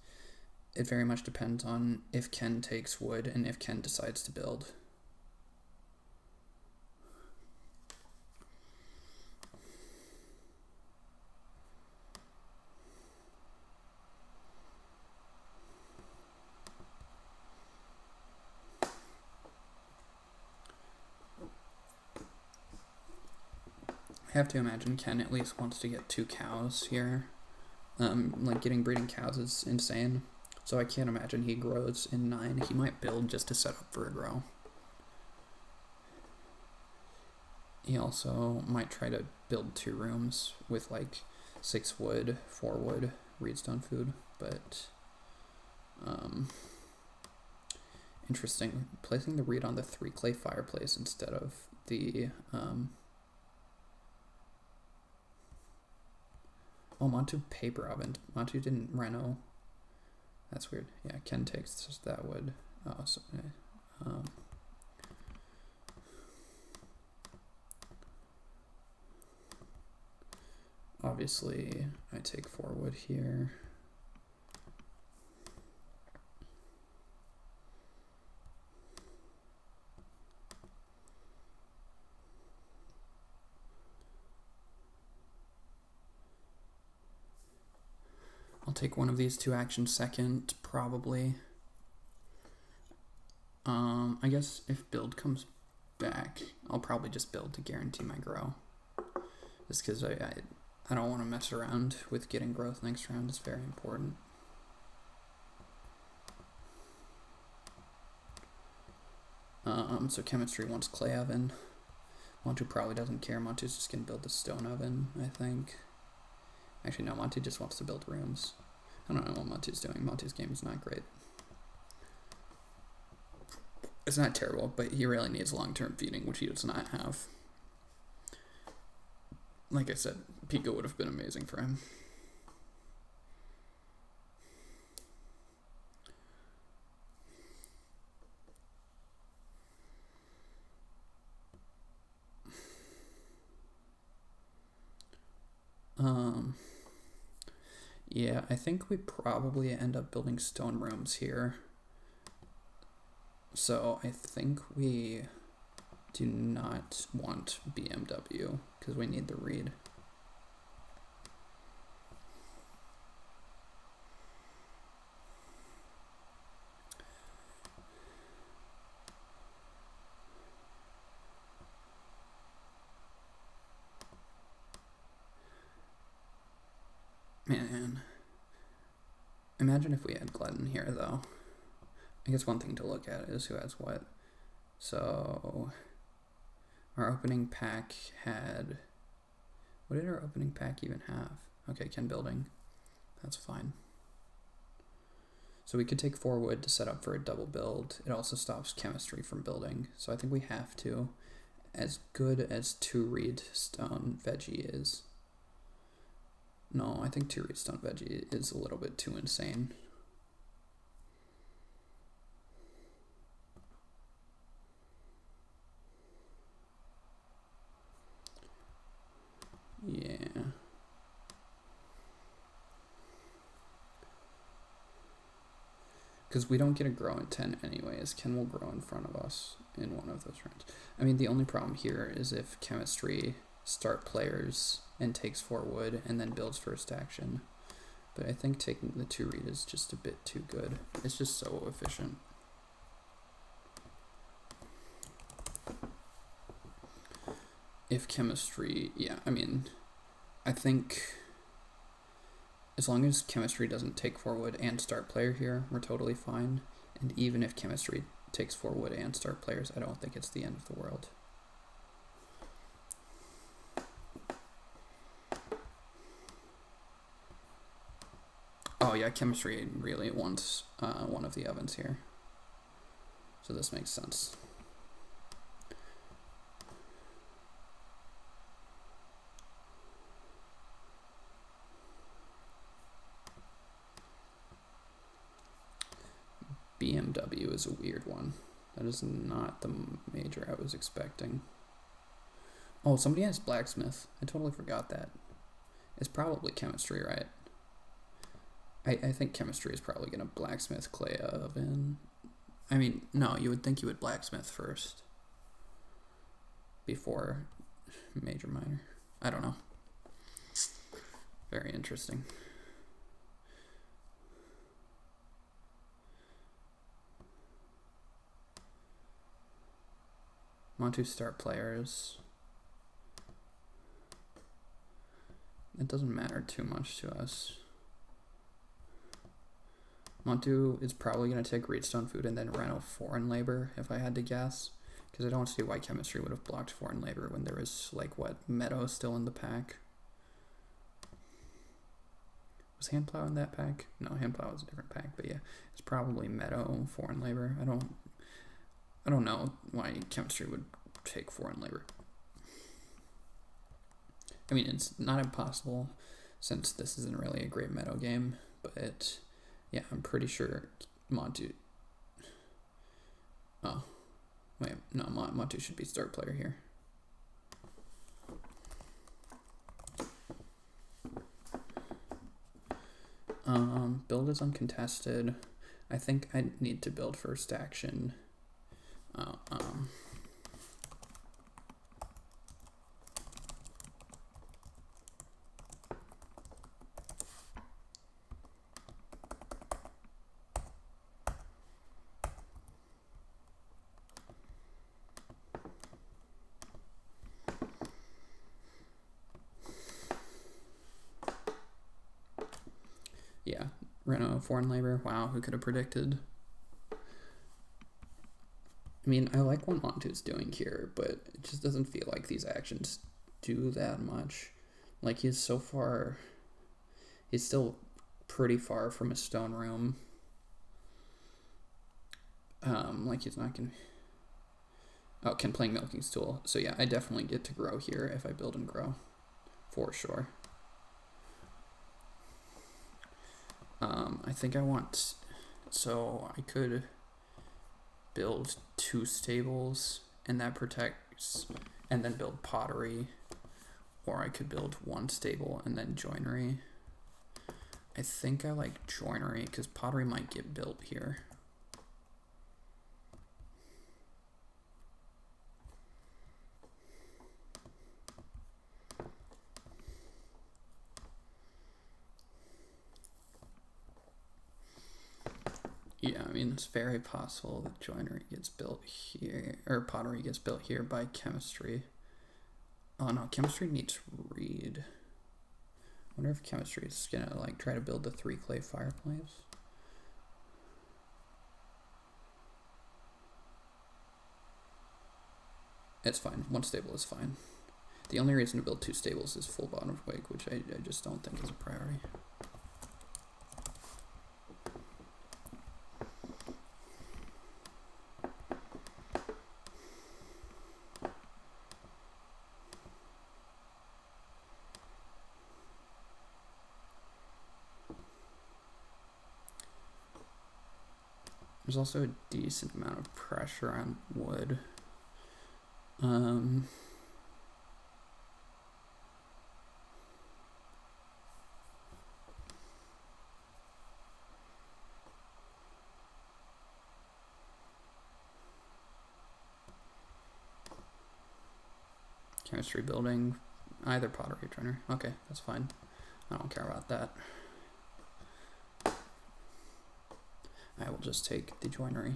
It very much depends on if Ken takes wood and if Ken decides to build. I have to imagine Ken at least wants to get 2 cows here. Like getting breeding cows is insane. So I can't imagine he grows in 9. He might build just to set up for a grow. He also might try to build 2 rooms with like 6 wood, 4 wood, reedstone food, but interesting. Placing the reed on the 3 clay fireplace instead of the oh, Montu paper oven. Montu didn't reno. That's weird. Yeah, Ken takes that wood. Oh, so, obviously, I take 4 wood here. I'll take one of these 2 actions second, probably. I guess if build comes back, I'll probably just build to guarantee my grow. Just because I don't want to mess around with getting growth next round. It's very important. So chemistry wants clay oven. Montu probably doesn't care. Montu's just going to build the stone oven, I think. Actually, no, Montu just wants to build rooms. I don't know what Montu's doing. Montu's game is not great. It's not terrible, but he really needs long-term feeding, which he does not have. Like I said, Pico would have been amazing for him. Yeah, I think we probably end up building stone rooms here. So I think we do not want BMW because we need the reed. Man, imagine if we had Glutton here, though. I guess one thing to look at is who has what. So, our opening pack had... What did our opening pack even have? Okay, Ken building. That's fine. So we could take 4 wood to set up for a double build. It also stops chemistry from building. So I think we have to. As good as 2 reed stone veggie is. No, I think 2 reed stone veggie is a little bit too insane. Yeah. Because we don't get a grow in 10 anyways. Ken will grow in front of us in one of those rounds. I mean, the only problem here is if chemistry start players and takes 4 wood and then builds first action. But I think taking the 2 reed is just a bit too good. It's just so efficient. If chemistry, yeah, I mean, I think as long as chemistry doesn't take 4 wood and start player here, we're totally fine. And even if chemistry takes 4 wood and start players, I don't think it's the end of the world. Oh yeah, chemistry really wants one of the ovens here. So this makes sense. BMW is a weird one. That is not the major I was expecting. Oh, somebody has blacksmith. I totally forgot that. It's probably chemistry, right? I think chemistry is probably going to blacksmith clay oven. I mean, no, you would think you would blacksmith first. Before major minor. I don't know. Very interesting. Want to start players. It doesn't matter too much to us. Montu is probably going to take Redstone Food and then Reno Foreign Labor, if I had to guess. Because I don't see why Chemistry would have blocked Foreign Labor when there was, like, what, Meadow still in the pack? Was Handplow in that pack? No, Handplow was a different pack, but yeah. It's probably Meadow, Foreign Labor. I don't know why Chemistry would take Foreign Labor. I mean, it's not impossible, since this isn't really a great Meadow game, but... yeah, I'm pretty sure Montu... oh. Wait, no, Montu should be start player here. Build is uncontested. I think I need to build first action. Yeah, Reno Foreign Labor. Wow, who could have predicted? I mean, I like what Montu's doing here, but it just doesn't feel like these actions do that much. Like, he's so far... he's still pretty far from a stone room. Like, he's not gonna... oh, Ken playing Milking Stool. So yeah, I definitely get to grow here if I build and grow. For sure. I think I want... so I could build 2 stables, and that protects... and then build pottery. or I could build one stable and then joinery. I think I like joinery because pottery might get built here. Yeah, I mean, it's very possible that joinery gets built here, or pottery gets built here by chemistry. Oh no, chemistry needs reed. I wonder if chemistry is gonna like try to build the 3 clay fireplace. It's fine, 1 stable is fine. The only reason to build 2 stables is full bottom wig, which I just don't think is a priority. There's also a decent amount of pressure on wood. Chemistry building, either pottery or joinery. Okay, that's fine. I don't care about that. I will just take the joinery.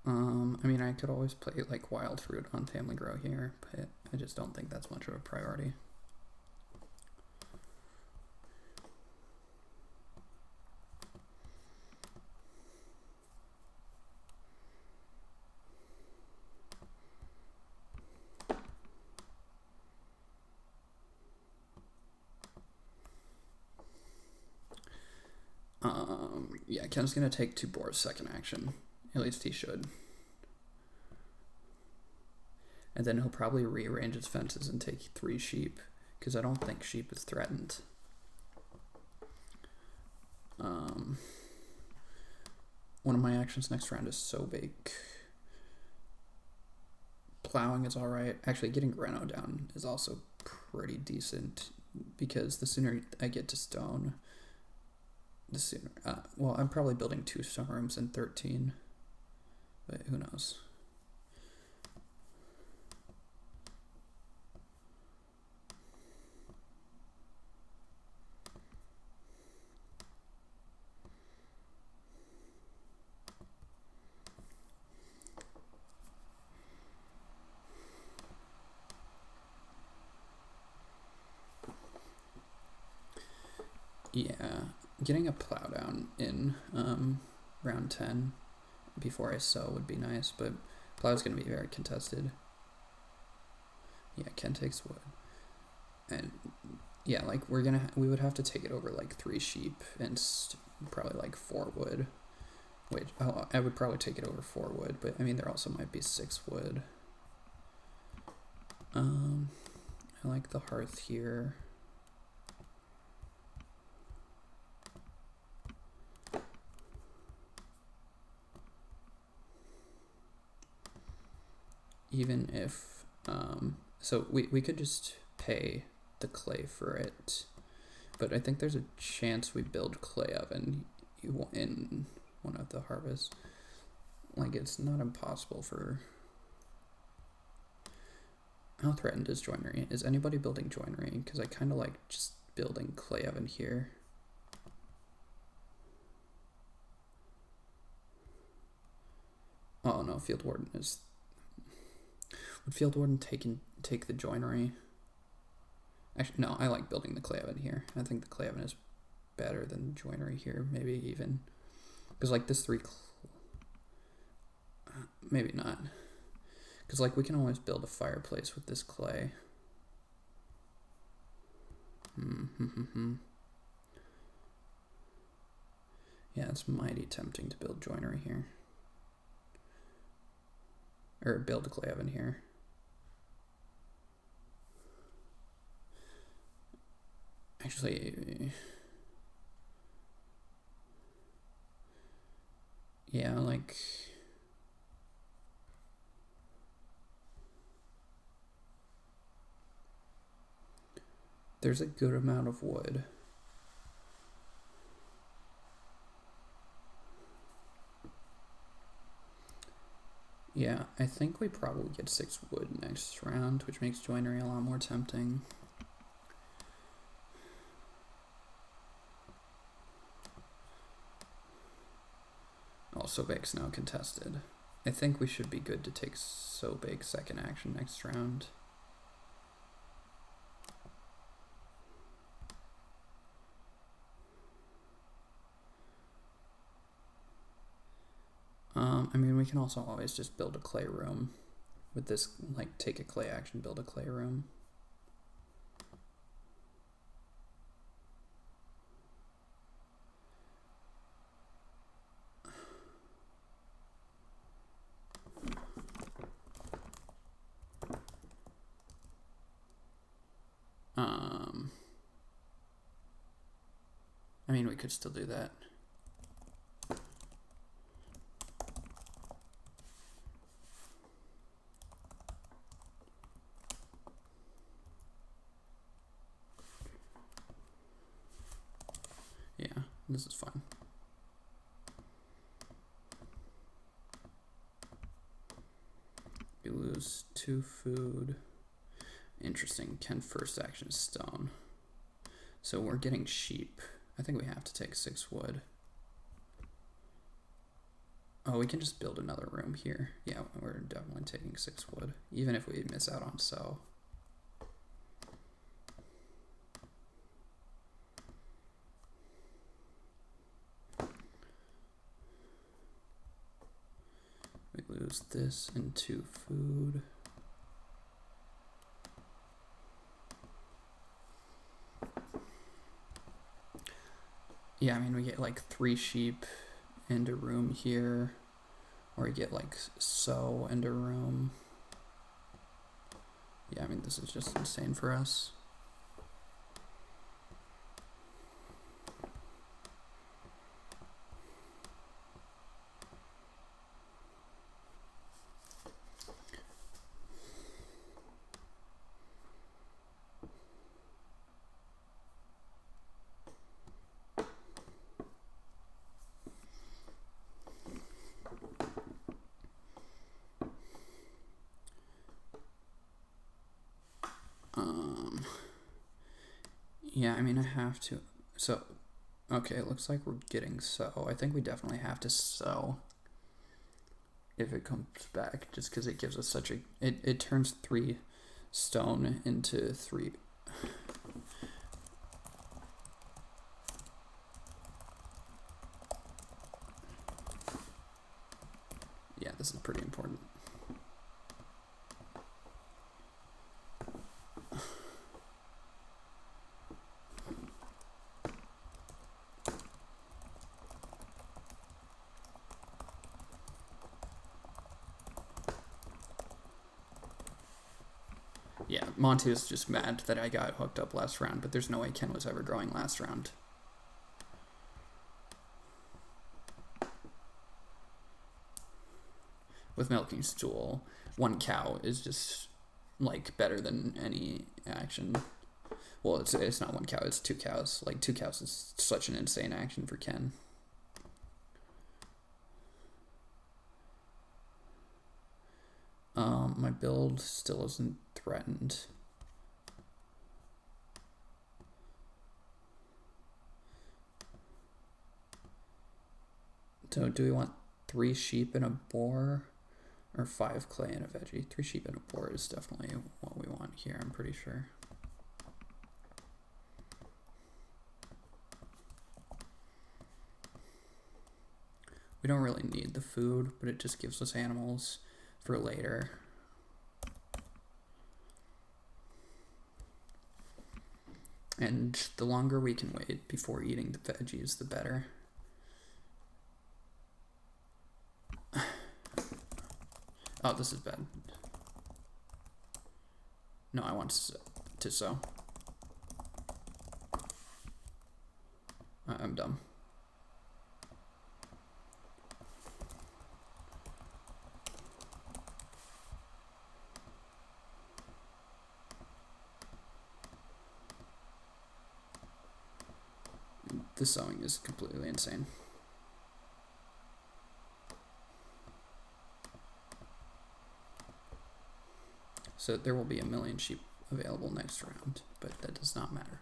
I mean, I could always play like wild fruit on family grow here, but I just don't think that's much of a priority. Yeah, Ken's gonna take 2 boars second action. At least he should. And then he'll probably rearrange his fences and take 3 sheep, because I don't think sheep is threatened. One of my actions next round is sow bake. Plowing is alright. Actually, getting Reno down is also pretty decent, because the sooner I get to stone, the sooner. Well, I'm probably building 2 stone rooms in 13, but who knows. Yeah, getting a plow down in round 10 before I sow would be nice, but plow's going to be very contested. Yeah, Ken takes wood. And yeah, like we would have to take it over like 3 sheep and probably like 4 wood. Wait, oh, I would probably take it over 4 wood, but I mean there also might be 6 wood. I like the hearth here. Even if, so we could just pay the clay for it, but I think there's a chance we build clay oven in one of the harvests. Like, it's not impossible for... How threatened is joinery? Is anybody building joinery? Because I kind of like just building clay oven here. Oh no, Field Warden is... Would Field Warden take the joinery? Actually, no, I like building the clay oven here. I think the clay oven is better than joinery here, maybe even. Because like this 3... maybe not. Because like we can always build a fireplace with this clay. Yeah, it's mighty tempting to build joinery here. Or build a clay oven here. Actually, Yeah, like... There's a good amount of wood. Yeah, I think we probably get 6 wood next round, which makes joinery a lot more tempting. Also, Bake's now contested. I think we should be good to take So Bake second action next round. I mean, we can also always just build a clay room. With this, like, take a clay action, build a clay room. I mean, we could still do that. Yeah, this is fine. We lose 2 food. Interesting. Can first action stone. So we're getting sheep. I think we have to take 6 wood. Oh, we can just build another room here. Yeah, we're definitely taking 6 wood, even if we miss out on sow. We lose this and 2 food. Yeah, I mean, we get like 3 sheep and a room here, or we get like sow and a room. Yeah, I mean, this is just insane for us. Yeah, I mean, I have to. So, okay, it looks like we're getting sow. I think we definitely have to sow if it comes back, just because it gives us such a... It turns 3 stone into 3... Yeah, this is pretty important. Yeah, Monty is just mad that I got hooked up last round, but there's no way Ken was ever growing last round. With milking stool, 1 cow is just like better than any action. Well, it's not 1 cow, it's 2 cows. Like 2 cows is such an insane action for Ken. My build still isn't threatened. So do we want 3 sheep and a boar, or 5 clay and a veggie? 3 sheep and a boar is definitely what we want here, I'm pretty sure. We don't really need the food, but it just gives us animals for later. And the longer we can wait before eating the veggies, the better. Oh, this is bad. No, I want to sow. I'm dumb. This sowing is completely insane. So there will be 1,000,000 sheep available next round, but that does not matter.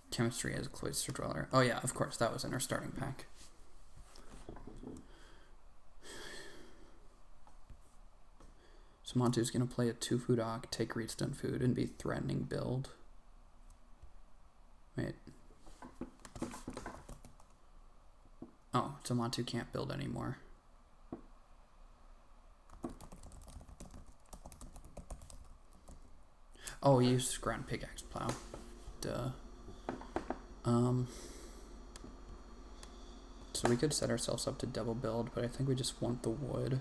Chemistry as a cloister dweller. Oh yeah, of course, that was in our starting pack. So Montu's going to play a 2 Food take Redstone Food, and be threatening build. Wait. Oh, so Montu can't build anymore. Oh, he used ground pickaxe plow. Duh. So we could set ourselves up to double build, but I think we just want the wood.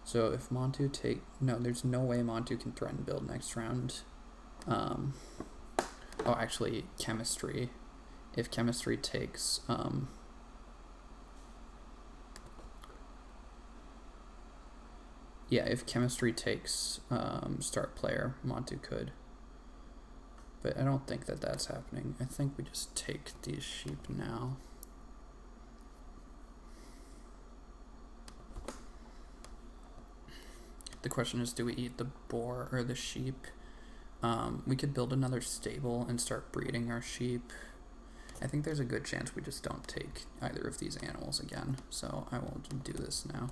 So if Montu no, there's no way Montu can threaten build next round. Oh, actually, chemistry. If chemistry takes, yeah, if chemistry takes start player, Montu could. But I don't think that that's happening. I think we just take these sheep now. The question is, do we eat the boar or the sheep? We could build another stable and start breeding our sheep. I think there's a good chance we just don't take either of these animals again. So I will do this now.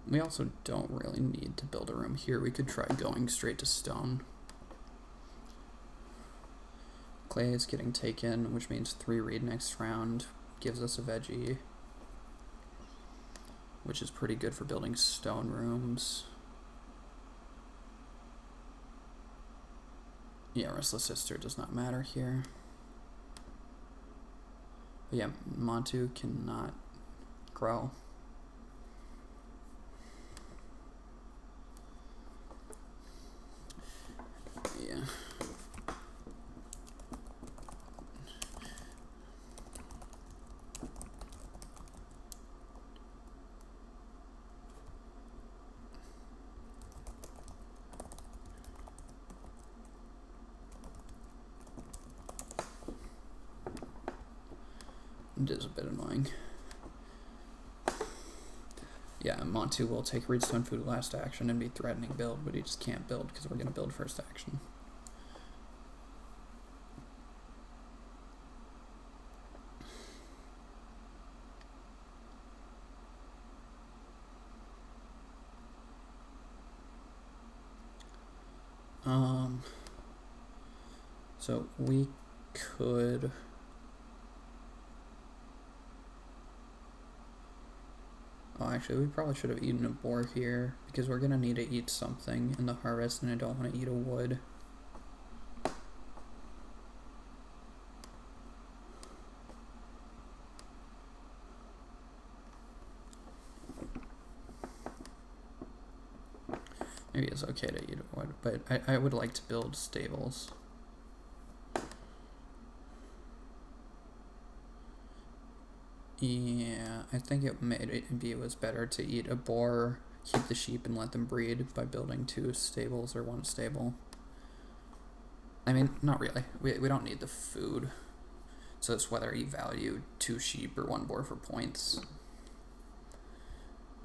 We also don't really need to build a room here. We could try going straight to stone. Clay is getting taken, which means 3 reed next round. Gives us a veggie, which is pretty good for building stone rooms. Yeah, Restless Sister does not matter here. But yeah, Montu cannot grow. Yeah. It is a bit annoying. Yeah, Montu will take Redstone Food last action and be threatening build, but he just can't build because we're going to build first action. So we could... Oh, actually, we probably should have eaten a boar here, because we're going to need to eat something in the harvest, and I don't want to eat a wood. Maybe it's okay to eat a wood, but I would like to build stables. Yeah, I think it was better to eat a boar, keep the sheep, and let them breed by building 2 stables or 1 stable. I mean, not really. We don't need the food. So it's whether you value 2 sheep or 1 boar for points.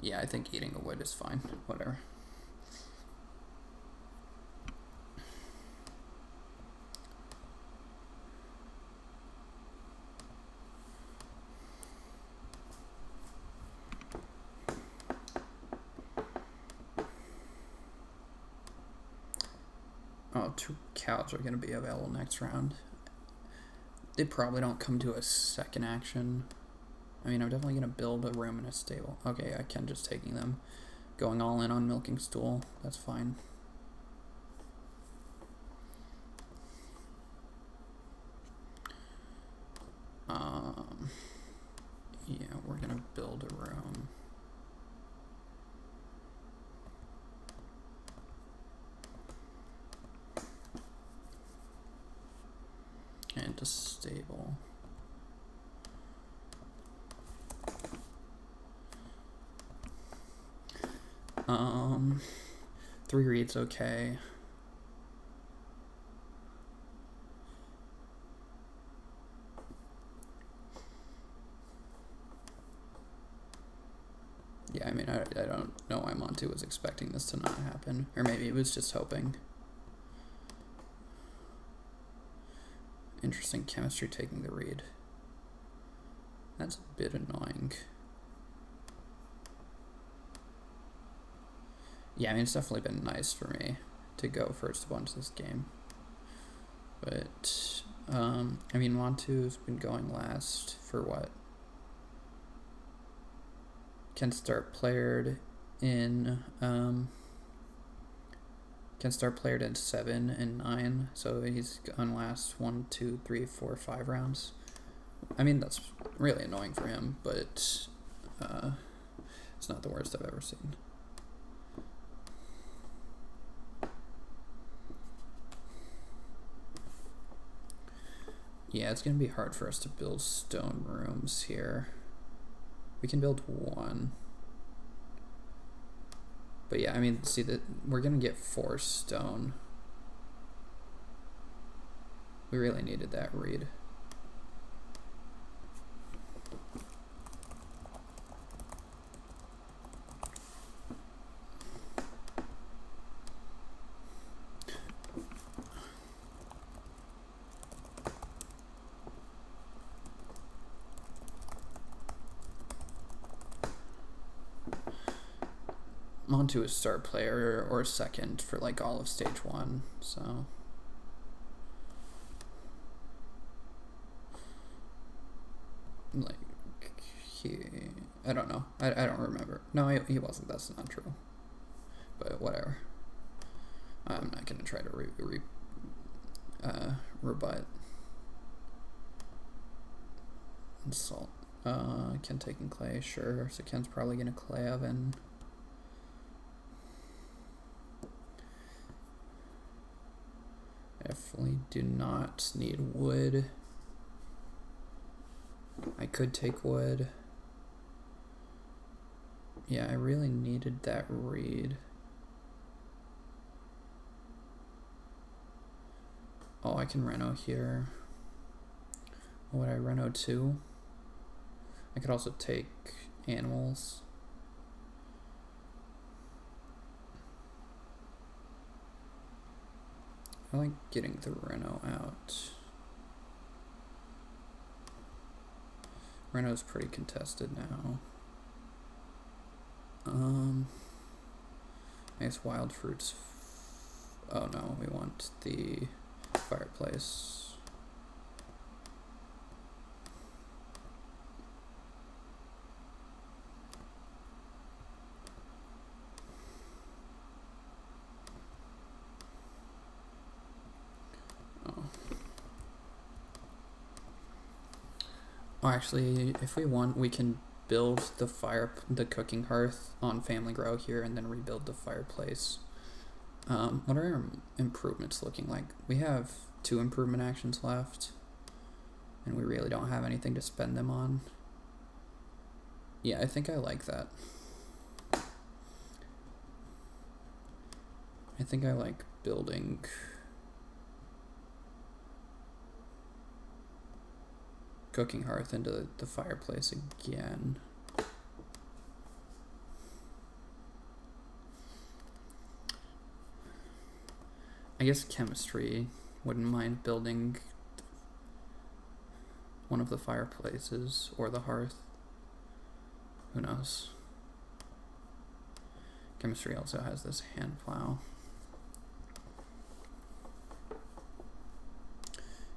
Yeah, I think eating a wood is fine. Whatever. Oh, 2 cows are going to be available next round. They probably don't come to a second action. I mean, I'm definitely going to build a room in a stable. Okay, I can just taking them. Going all in on milking stool. That's fine. Yeah, we're going to build a room. And a stable. Three reads okay. Yeah, I mean, I don't know why Monty was expecting this to not happen. Or maybe he was just hoping. Interesting chemistry taking the read. That's a bit annoying. Yeah, I mean, it's definitely been nice for me to go first a bunch this game. But, I mean, Montu's been going last for what? Can start playered in, can start playered in 7 and 9. So he's gone last 1, 2, 3, 4, 5 rounds. I mean, that's really annoying for him, but it's not the worst I've ever seen. Yeah, it's going to be hard for us to build stone rooms here. We can build one. But yeah, I mean, see that we're going to get 4 stone. We really needed that read. Montu is star player or second for like all of stage 1, so like I don't know. I don't remember. No, he wasn't. That's not true. But whatever. I'm not gonna try to rebut. Insult. Ken taking clay, sure. So Ken's probably gonna clay oven. Definitely do not need wood. I could take wood. Yeah, I really needed that read. Oh, I can reno here. What would I reno to? I could also take animals. I like getting the reno out. Reno's pretty contested now. I guess wild fruits. Oh no, we want the fireplace. Oh, actually, if we want, we can build the cooking hearth on Family Grow here, and then rebuild the fireplace. What are our improvements looking like? We have 2 improvement actions left, and we really don't have anything to spend them on. Yeah, I think I like that. I think I like building cooking hearth into the fireplace again. I guess chemistry wouldn't mind building one of the fireplaces or the hearth. Who knows? Chemistry also has this hand plow.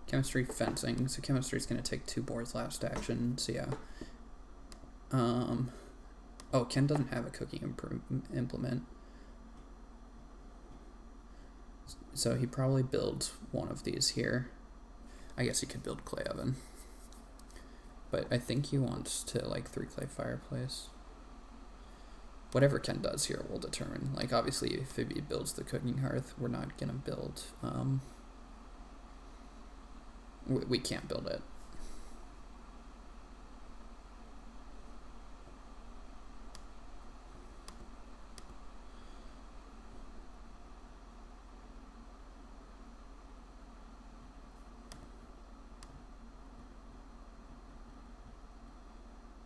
Chemistry fencing. So chemistry is going to take 2 boards last action. So yeah, Oh, Ken doesn't have a cooking implement. So he probably builds one of these here. I guess he could build clay oven. But I think he wants to, like, 3 clay fireplace. Whatever Ken does here will determine. Like, obviously, if he builds the cooking hearth, we're not going to build... we can't build it.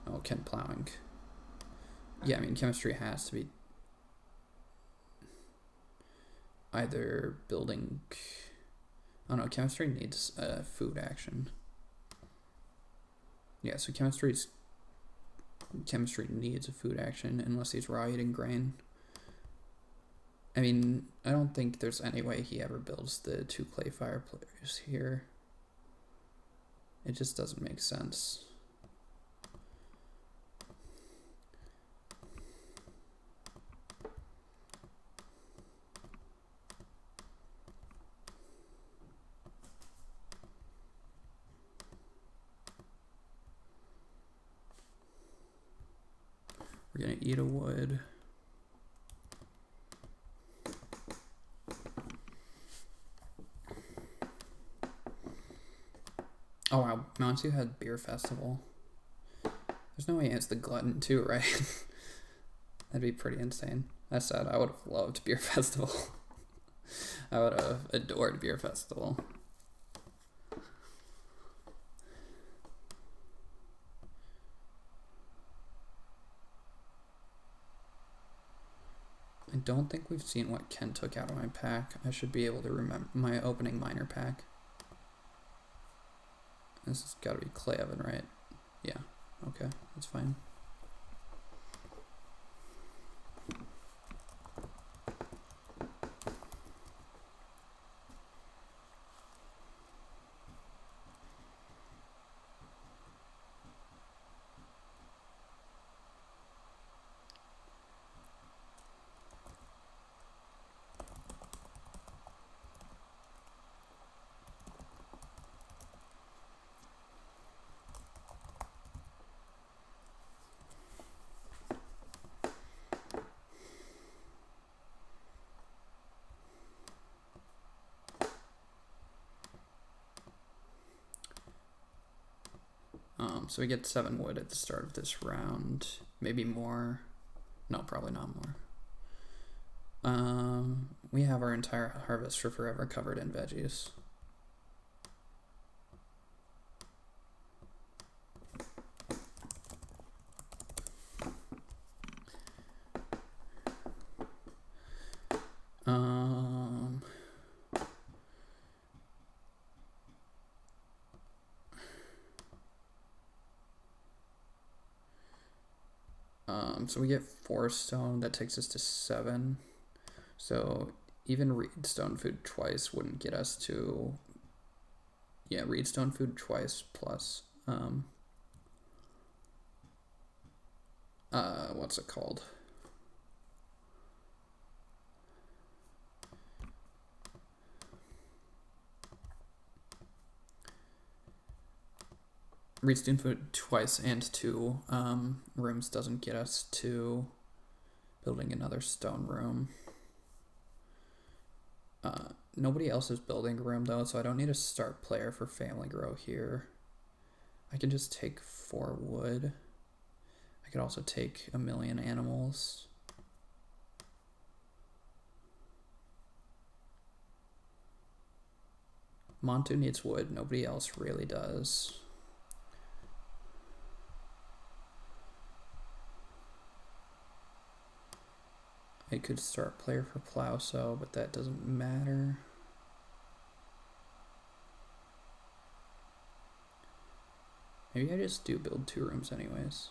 Oh, Ken plowing. Yeah, I mean, chemistry has to be either building... Oh no, chemistry needs food action. Yeah, so chemistry needs a food action unless he's raw eating grain. I mean, I don't think there's any way he ever builds the 2 clay fireplaces here. It just doesn't make sense. We're gonna eat a wood. Oh wow, Mountain had beer festival. There's no way it's the glutton too, right? That'd be pretty insane. That said, I would have loved beer festival. I would have adored beer festival. I don't think we've seen what Ken took out of my pack. I should be able to remember my opening miner pack. This has got to be clay oven, right? Yeah, okay, that's fine. So we get 7 wood at the start of this round. Maybe more. No, probably not more. We have our entire harvest for forever covered in veggies. So we get 4 stone, that takes us to 7. So even reedstone food twice wouldn't get us to, yeah, reedstone food twice plus, what's it called? Reedstone food twice and 2 rooms doesn't get us to building another stone room. Nobody else is building a room though, so I don't need a start player for family grow here. I can just take 4 wood. I could also take 1,000,000 animals. Montu needs wood, nobody else really does. I could start player for Plowso, but that doesn't matter. Maybe I just do build 2 rooms anyways.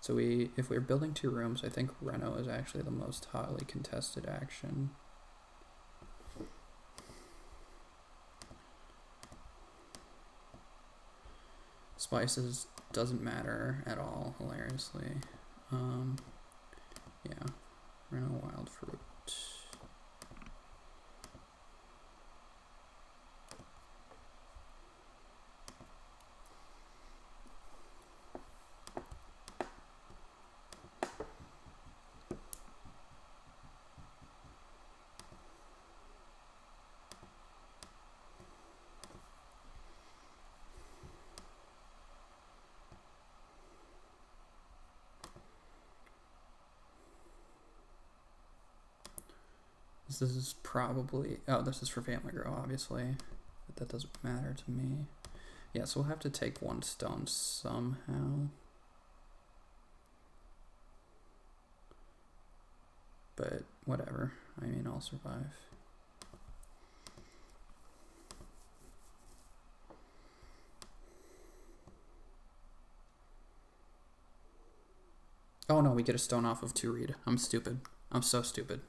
So if we're building 2 rooms, I think Reno is actually the most hotly contested action. Spices doesn't matter at all, hilariously. Yeah, we're gonna wild fruit. This is probably, oh, this is for family grow, obviously, but that doesn't matter to me. Yeah, so we'll have to take 1 stone somehow. But whatever, I mean, I'll survive. Oh no, we get a stone off of 2 reed. I'm stupid. I'm so stupid.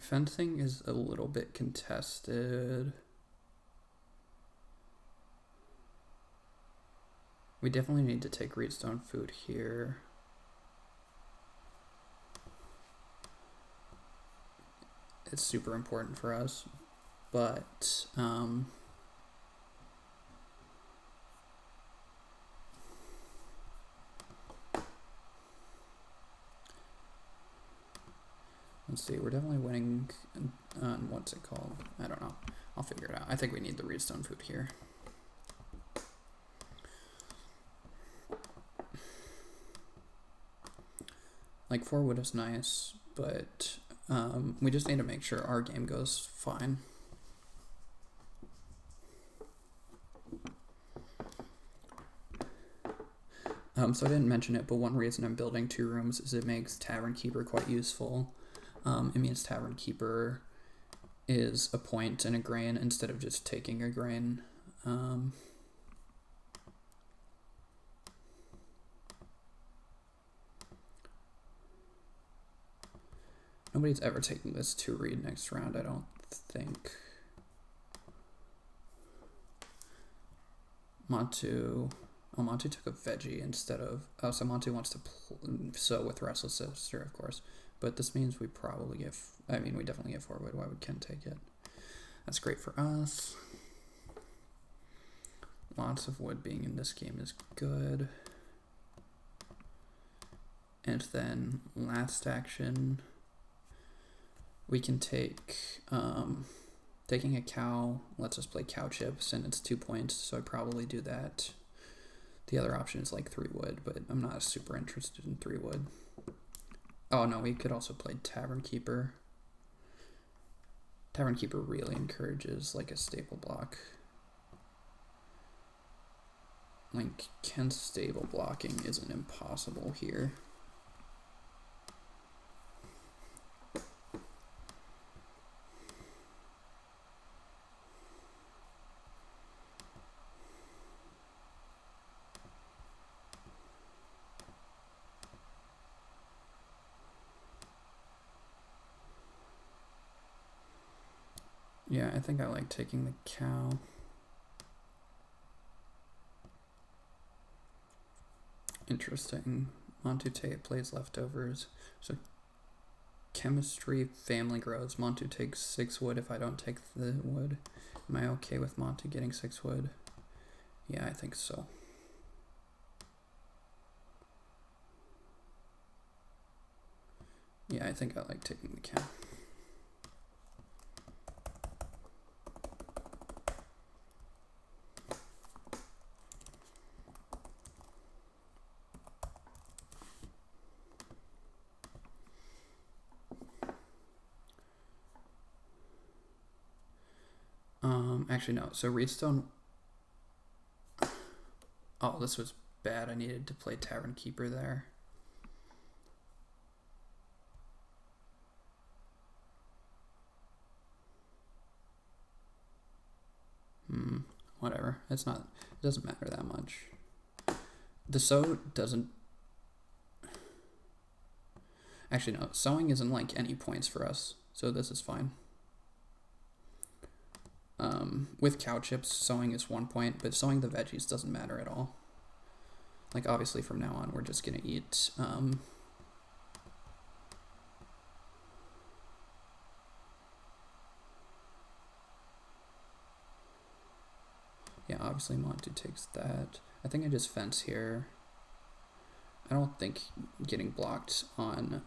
Fencing is a little bit contested. We definitely need to take redstone food here. It's super important for us, but let's see, we're definitely winning on, what's it called? I don't know. I'll figure it out. I think we need the redstone food here. Like 4 wood is nice, but we just need to make sure our game goes fine. So I didn't mention it, but one reason I'm building 2 rooms is it makes Tavern Keeper quite useful. It means Tavern Keeper is a point and a grain instead of just taking a grain. Nobody's ever taking this 2 reed next round, I don't think. Montu. Oh, Montu took a veggie instead of... Oh, so Montu wants to sow with Restless Sister, of course. But this means we probably get... I mean, we definitely get 4 wood. Why would Ken take it? That's great for us. Lots of wood being in this game is good. And then last action... We can take... taking a cow lets us play cow chips, and it's 2 points, so I'd probably do that. The other option is like 3 wood, but I'm not super interested in 3 wood. Oh no, we could also play Tavern Keeper. Tavern Keeper really encourages like a stable block. Like, Ken's stable blocking isn't impossible here. Yeah, I think I like taking the cow. Interesting. Montute plays leftovers. So chemistry family grows. Montu takes 6 wood if I don't take the wood. Am I okay with Montu getting 6 wood? Yeah, I think so. Yeah, I think I like taking the cow. Actually, no. So Reedstone... Oh, this was bad. I needed to play Tavern Keeper there. whatever. It doesn't matter that much. The sow doesn't... Actually, no. Sowing isn't like any points for us, so this is fine. With cow chips, sowing is 1 point, but sowing the veggies doesn't matter at all. Like, obviously, from now on, we're just going to eat... yeah, obviously Monty takes that. I think I just fence here. I don't think getting blocked on...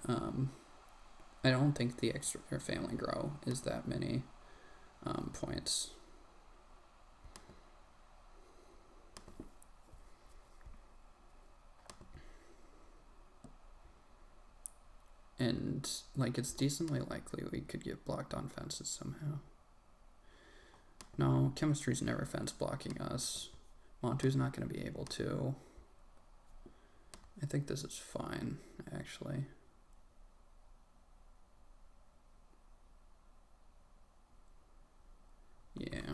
I don't think the extra or family grow is that many points. And, like, it's decently likely we could get blocked on fences somehow. No, chemistry's never fence blocking us. Montu's not going to be able to. I think this is fine, actually. Yeah.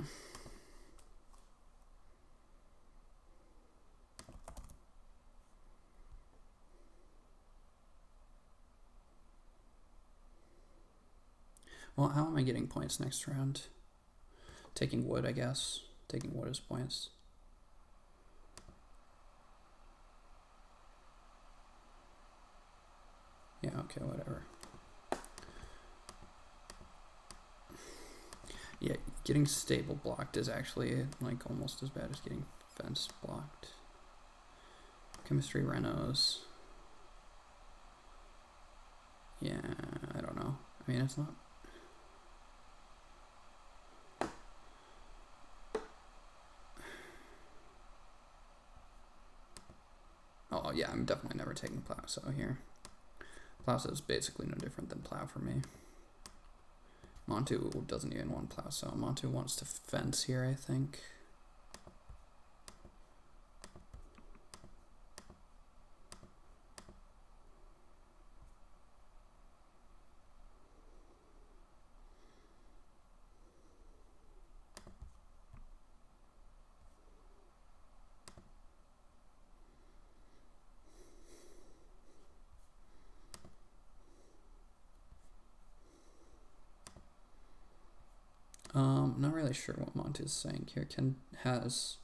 Well, how am I getting points next round? Taking wood, I guess. Taking wood as points. Yeah, okay, whatever. Yeah, getting stable blocked is actually like almost as bad as getting fence blocked. Chemistry renos. Yeah, I don't know. I mean, it's not... Oh yeah, I'm definitely never taking Plowsow here. Plowsow is basically no different than Plow for me. Montu doesn't even want Plowsow. Montu wants to fence here, I think. Not really sure what Monty's saying here. Ken has...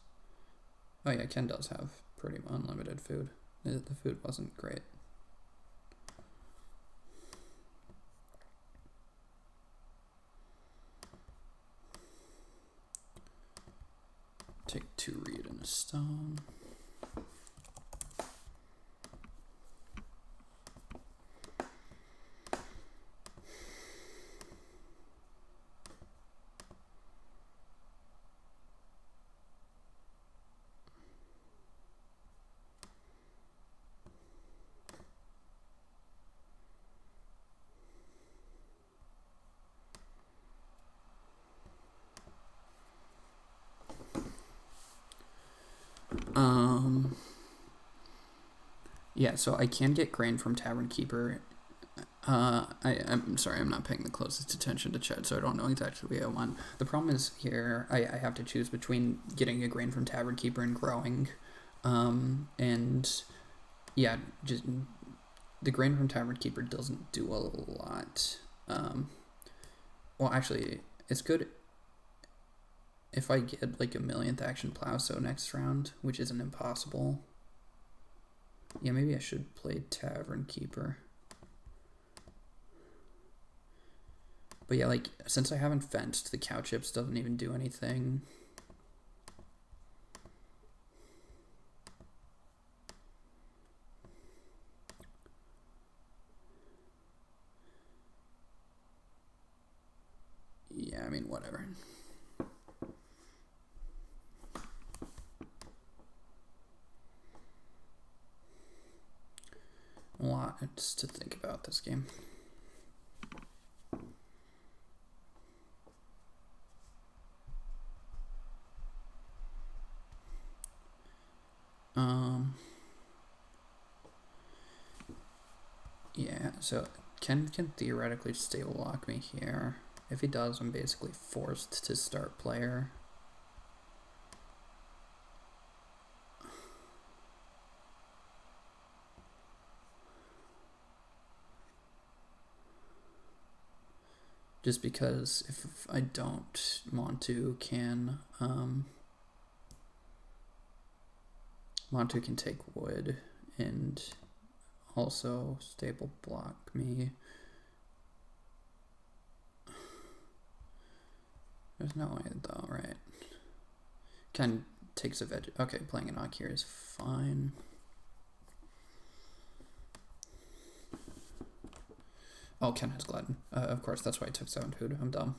Oh yeah, Ken does have pretty unlimited food. The food wasn't great. Take 2 reed and a stone. Yeah, so I can get grain from Tavern Keeper. I'm sorry, I'm not paying the closest attention to chat, so I don't know exactly what I want. The problem is here, I have to choose between getting a grain from Tavern Keeper and growing. And yeah, just the grain from Tavern Keeper doesn't do a lot. Well, actually, it's good if I get like a millionth action Plowsow next round, which isn't impossible. Yeah, maybe I should play Tavern Keeper. But yeah, like, since I haven't fenced, the cow chips doesn't even do anything. Yeah, I mean, whatever. Lots to think about this game. Yeah, so Ken can theoretically stable lock me here. If he does, I'm basically forced to start player. just because if I don't want to, Montu can take wood and also stable block me. There's no way though, right? Ken takes a veg. Okay, playing an Ock here is fine. Oh, Ken has Gladden. Of course, that's why I took 7 food. I'm dumb.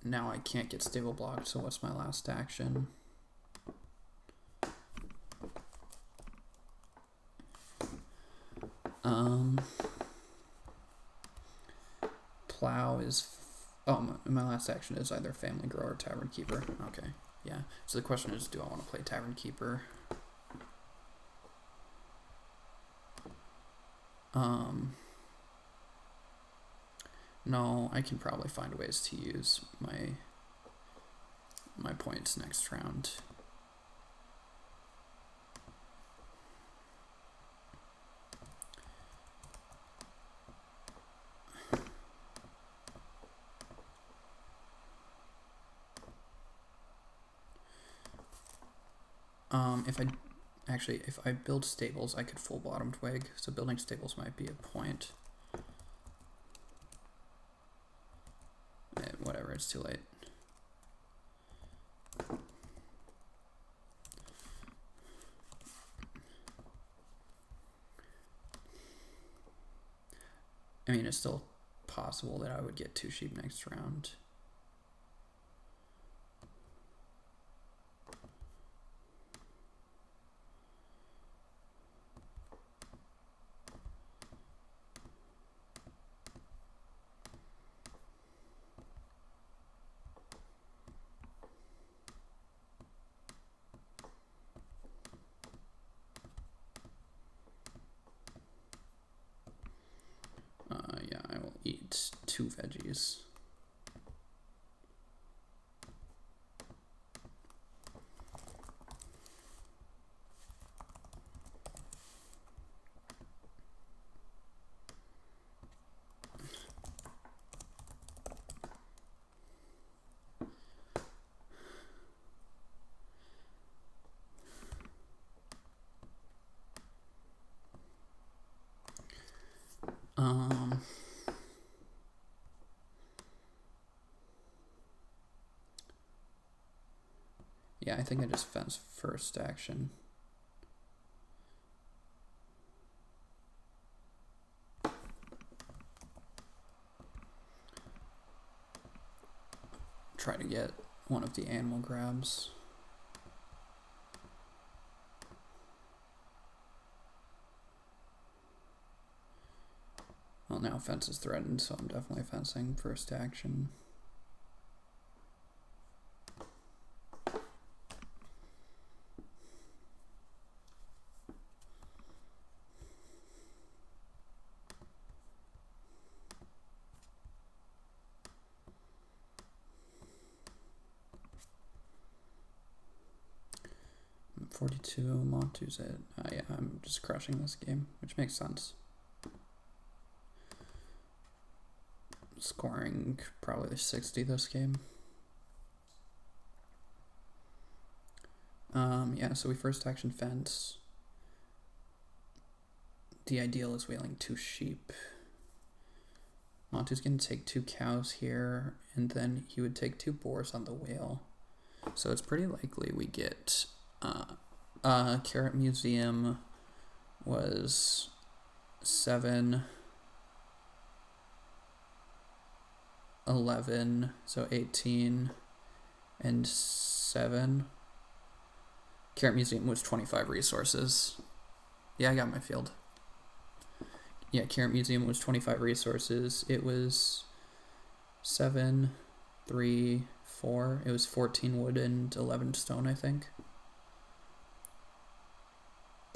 Now I can't get stable blocked, so what's my last action? Plow is... my last action is either Family Grower or Tavern Keeper. Okay, yeah. So the question is, do I want to play Tavern Keeper? No, I can probably find ways to use my points next round. If I build stables, I could full bottom twig, so building stables might be a point. Whatever, it's too late. I mean, it's still possible that I would get 2 sheep next round. Yeah, I will eat 2 veggies. Yeah, I think I just fence first action. Try to get one of the animal grabs. Well, now fence is threatened, so I'm definitely fencing first action. I'm 42, Montu's it. Yeah, I'm just crushing this game, which makes sense. Scoring probably 60 this game. Yeah, so we first action fence. The ideal is whaling 2 sheep. Montu's gonna take 2 cows here, and then he would take 2 boars on the whale. So it's pretty likely we get Carrot Museum was 7, 11, so 18, and 7. Carrot Museum was 25 resources. Yeah, I got my field. Yeah, Carrot Museum was 25 resources. It was 7, 3, 4. It was 14 wood and 11 stone, I think.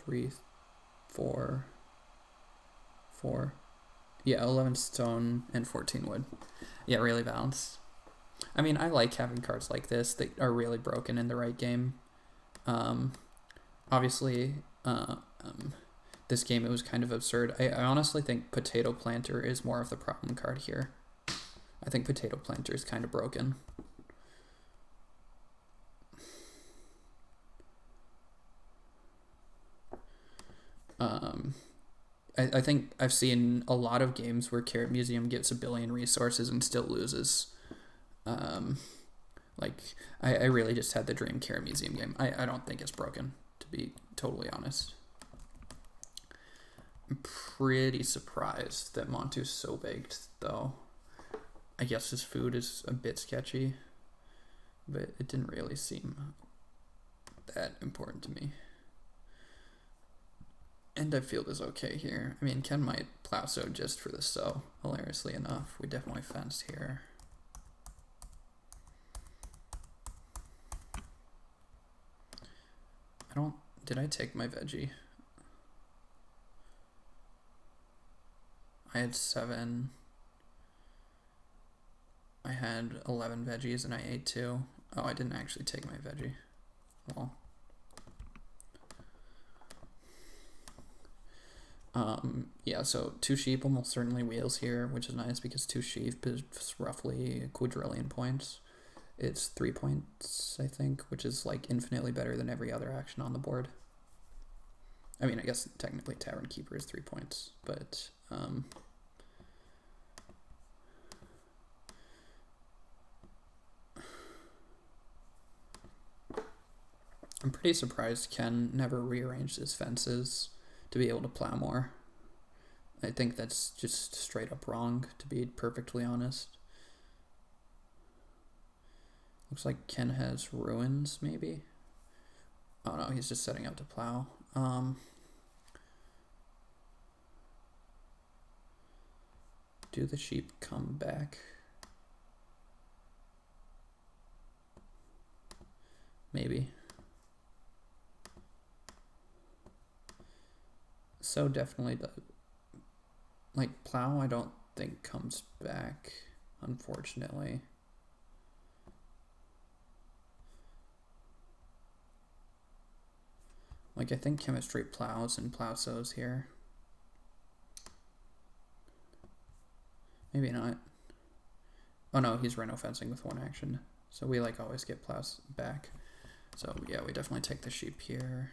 3, 4, 4. Yeah, 11 stone and 14 wood. Yeah, really balanced. I mean, I like having cards like this that are really broken in the right game. Obviously, this game, it was kind of absurd. I honestly think Potato Planter is more of the problem card here. I think Potato Planter is kind of broken. I think I've seen a lot of games where Carrot Museum gets 1 billion resources and still loses. Like, I really just had the dream Carrot Museum game. I don't think it's broken, to be totally honest. I'm pretty surprised that Montu's so baked, though. I guess his food is a bit sketchy, but it didn't really seem that important to me. End of field is okay here. I mean, Ken might plow so just for the sow, hilariously enough. We definitely fenced here. Did I take my veggie? I had 7. I had 11 veggies and I ate 2. Oh, I didn't actually take my veggie. Well. Yeah, so 2 sheep almost certainly wheels here, which is nice because 2 sheep is roughly a quadrillion points. It's 3 points, I think, which is like infinitely better than every other action on the board. I mean, I guess technically Tavern Keeper is 3 points, but I'm pretty surprised Ken never rearranged his fences to be able to plow more. I think that's just straight up wrong, to be perfectly honest. Looks like Ken has ruins, maybe? Oh no, he's just setting up to plow. Do the sheep come back? Maybe. So definitely does. Like, plow I don't think comes back, unfortunately. Like, I think chemistry plows and plow sows here. Maybe not. Oh no, he's rhino fencing with 1 action. So we like always get plows back. So yeah, we definitely take the sheep here.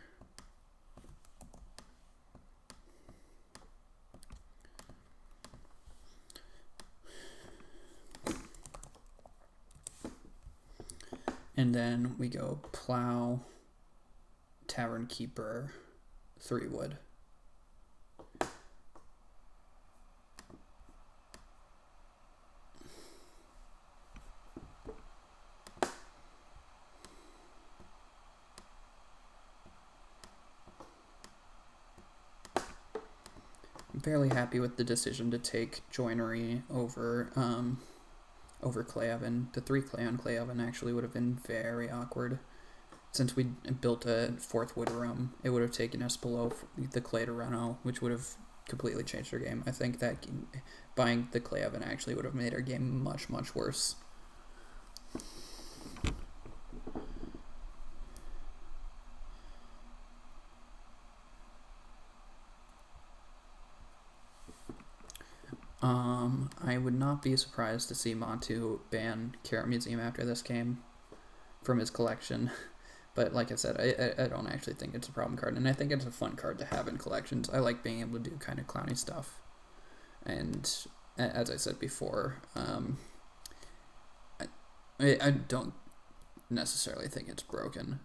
And then we go plow, Tavern Keeper, 3 wood. I'm fairly happy with the decision to take Joinery over clay oven. The 3 clay on clay oven actually would have been very awkward. Since we built a 4th wood room, it would have taken us below the clay to reno, which would have completely changed our game. I think that buying the clay oven actually would have made our game much, much worse. I would not be surprised to see Montu ban Carrot Museum after this game from his collection. But like I said, I don't actually think it's a problem card, and I think it's a fun card to have in collections. I like being able to do kind of clowny stuff. And as I said before, I don't necessarily think it's broken.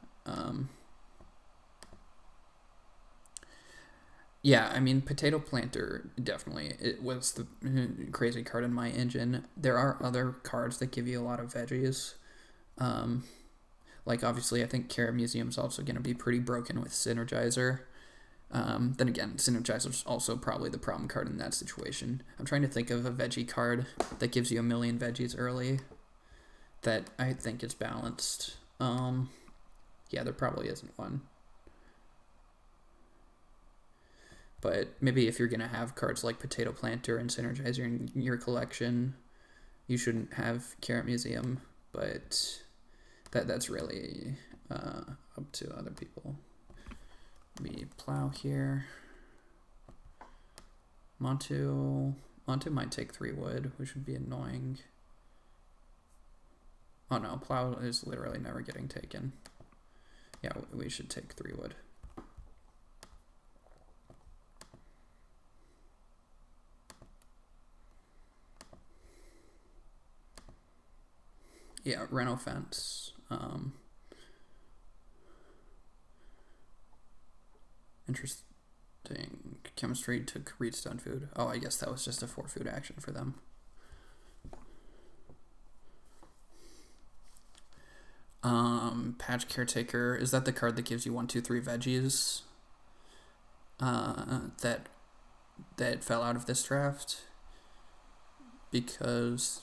Yeah, I mean, Potato Planter, definitely, it was the crazy card in my engine. There are other cards that give you a lot of veggies. Like, obviously, I think Carrot Museum's also going to be pretty broken with Synergizer. Then again, Synergizer's also probably the problem card in that situation. I'm trying to think of a veggie card that gives you 1 million veggies early that I think is balanced. Yeah, there probably isn't one. But maybe if you're going to have cards like Potato Planter and Synergizer in your collection, you shouldn't have Carrot Museum, but that's really up to other people. We plow here. Montu might take 3 wood, which would be annoying. Oh no, plow is literally never getting taken. Yeah, we should take 3 wood. Yeah, Reno Fence. Interesting. Chemistry took Redstone Food. Oh, I guess that was just a 4 food action for them. Patch Caretaker. Is that the card that gives you 1, 2, 3 veggies? That fell out of this draft? Because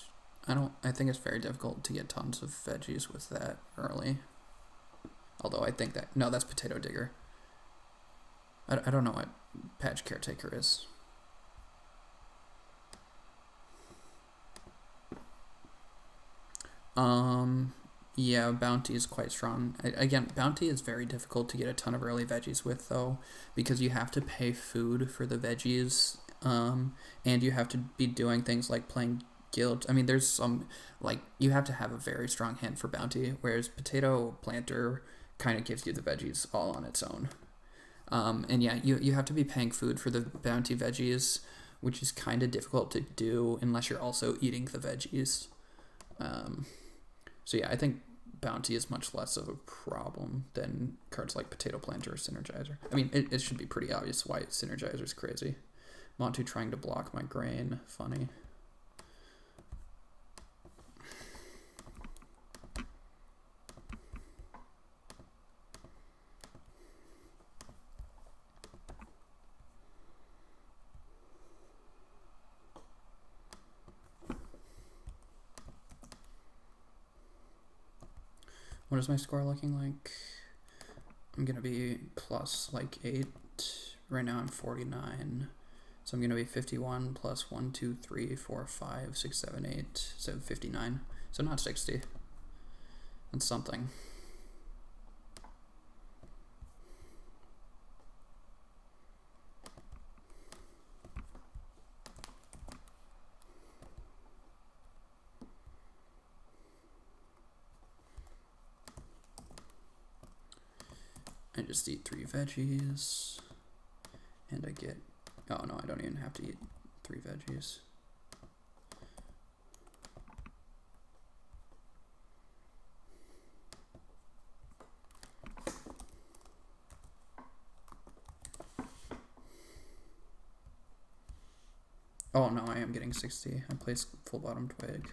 I think it's very difficult to get tons of veggies with that early. Although I think that, no, that's Potato Digger. I don't know what Patch Caretaker is. Yeah, Bounty is quite strong. Again, Bounty is very difficult to get a ton of early veggies with, though, because you have to pay food for the veggies, and you have to be doing things like playing guild. I mean, there's some, like, you have to have a very strong hand for Bounty, whereas Potato Planter kind of gives you the veggies all on its own. And yeah, you have to be paying food for the Bounty veggies, which is kind of difficult to do unless you're also eating the veggies. So yeah, I think Bounty is much less of a problem than cards like Potato Planter or Synergizer. I mean, it should be pretty obvious why Synergizer is crazy. Montu trying to block my grain. Funny. What is my score looking like? I'm going to be plus like 8. Right now I'm 49. So I'm going to be 51 plus 1, 2, 3, 4, 5, 6, 7, 8. So 59. So not 60. That's something. I just eat 3 veggies, and I get, oh no, I don't even have to eat 3 veggies. Oh no, I am getting 60. I placed full bottom twig.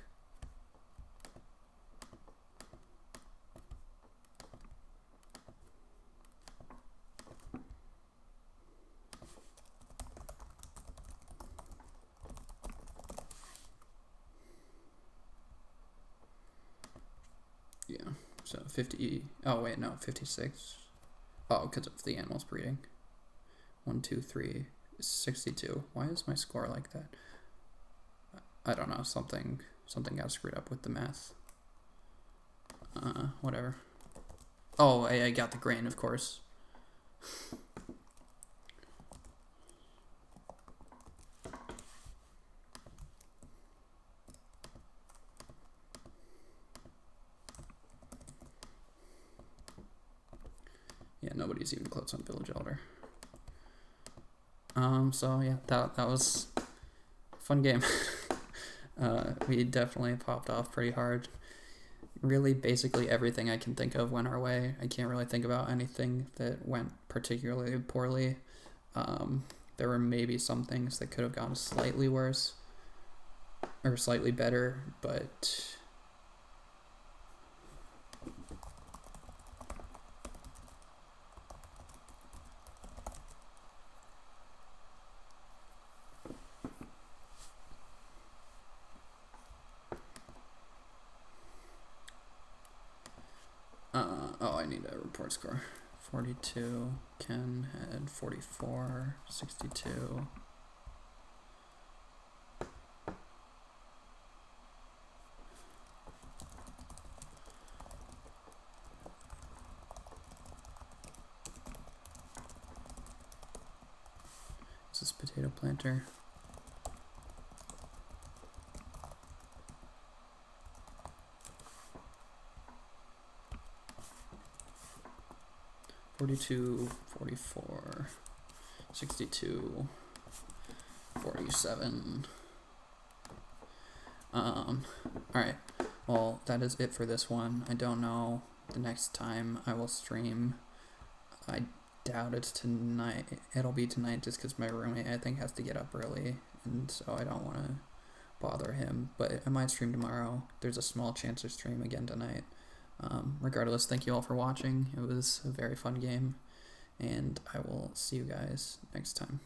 Yeah, so 50, oh wait, no, 56. Oh, because of the animals breeding. 1, 2, 3, 62. Why is my score like that? I don't know, something got screwed up with the math. Whatever. Oh, I got the grain, of course. Yeah, nobody's even close on Village Elder. So yeah, that was a fun game. We definitely popped off pretty hard. Really, basically everything I can think of went our way. I can't really think about anything that went particularly poorly. There were maybe some things that could have gone slightly worse or slightly better, but oh, I need a report score. 42. Ken had 44. 62. Is this potato planter? $42, $44, $62, $47. Alright, well, that is it for this one. I don't know the next time I will stream. I doubt it's tonight. It'll be tonight just because my roommate, I think, has to get up early, and so I don't want to bother him. But I might stream tomorrow. There's a small chance to stream again tonight. Regardless, thank you all for watching. It was a very fun game, and I will see you guys next time.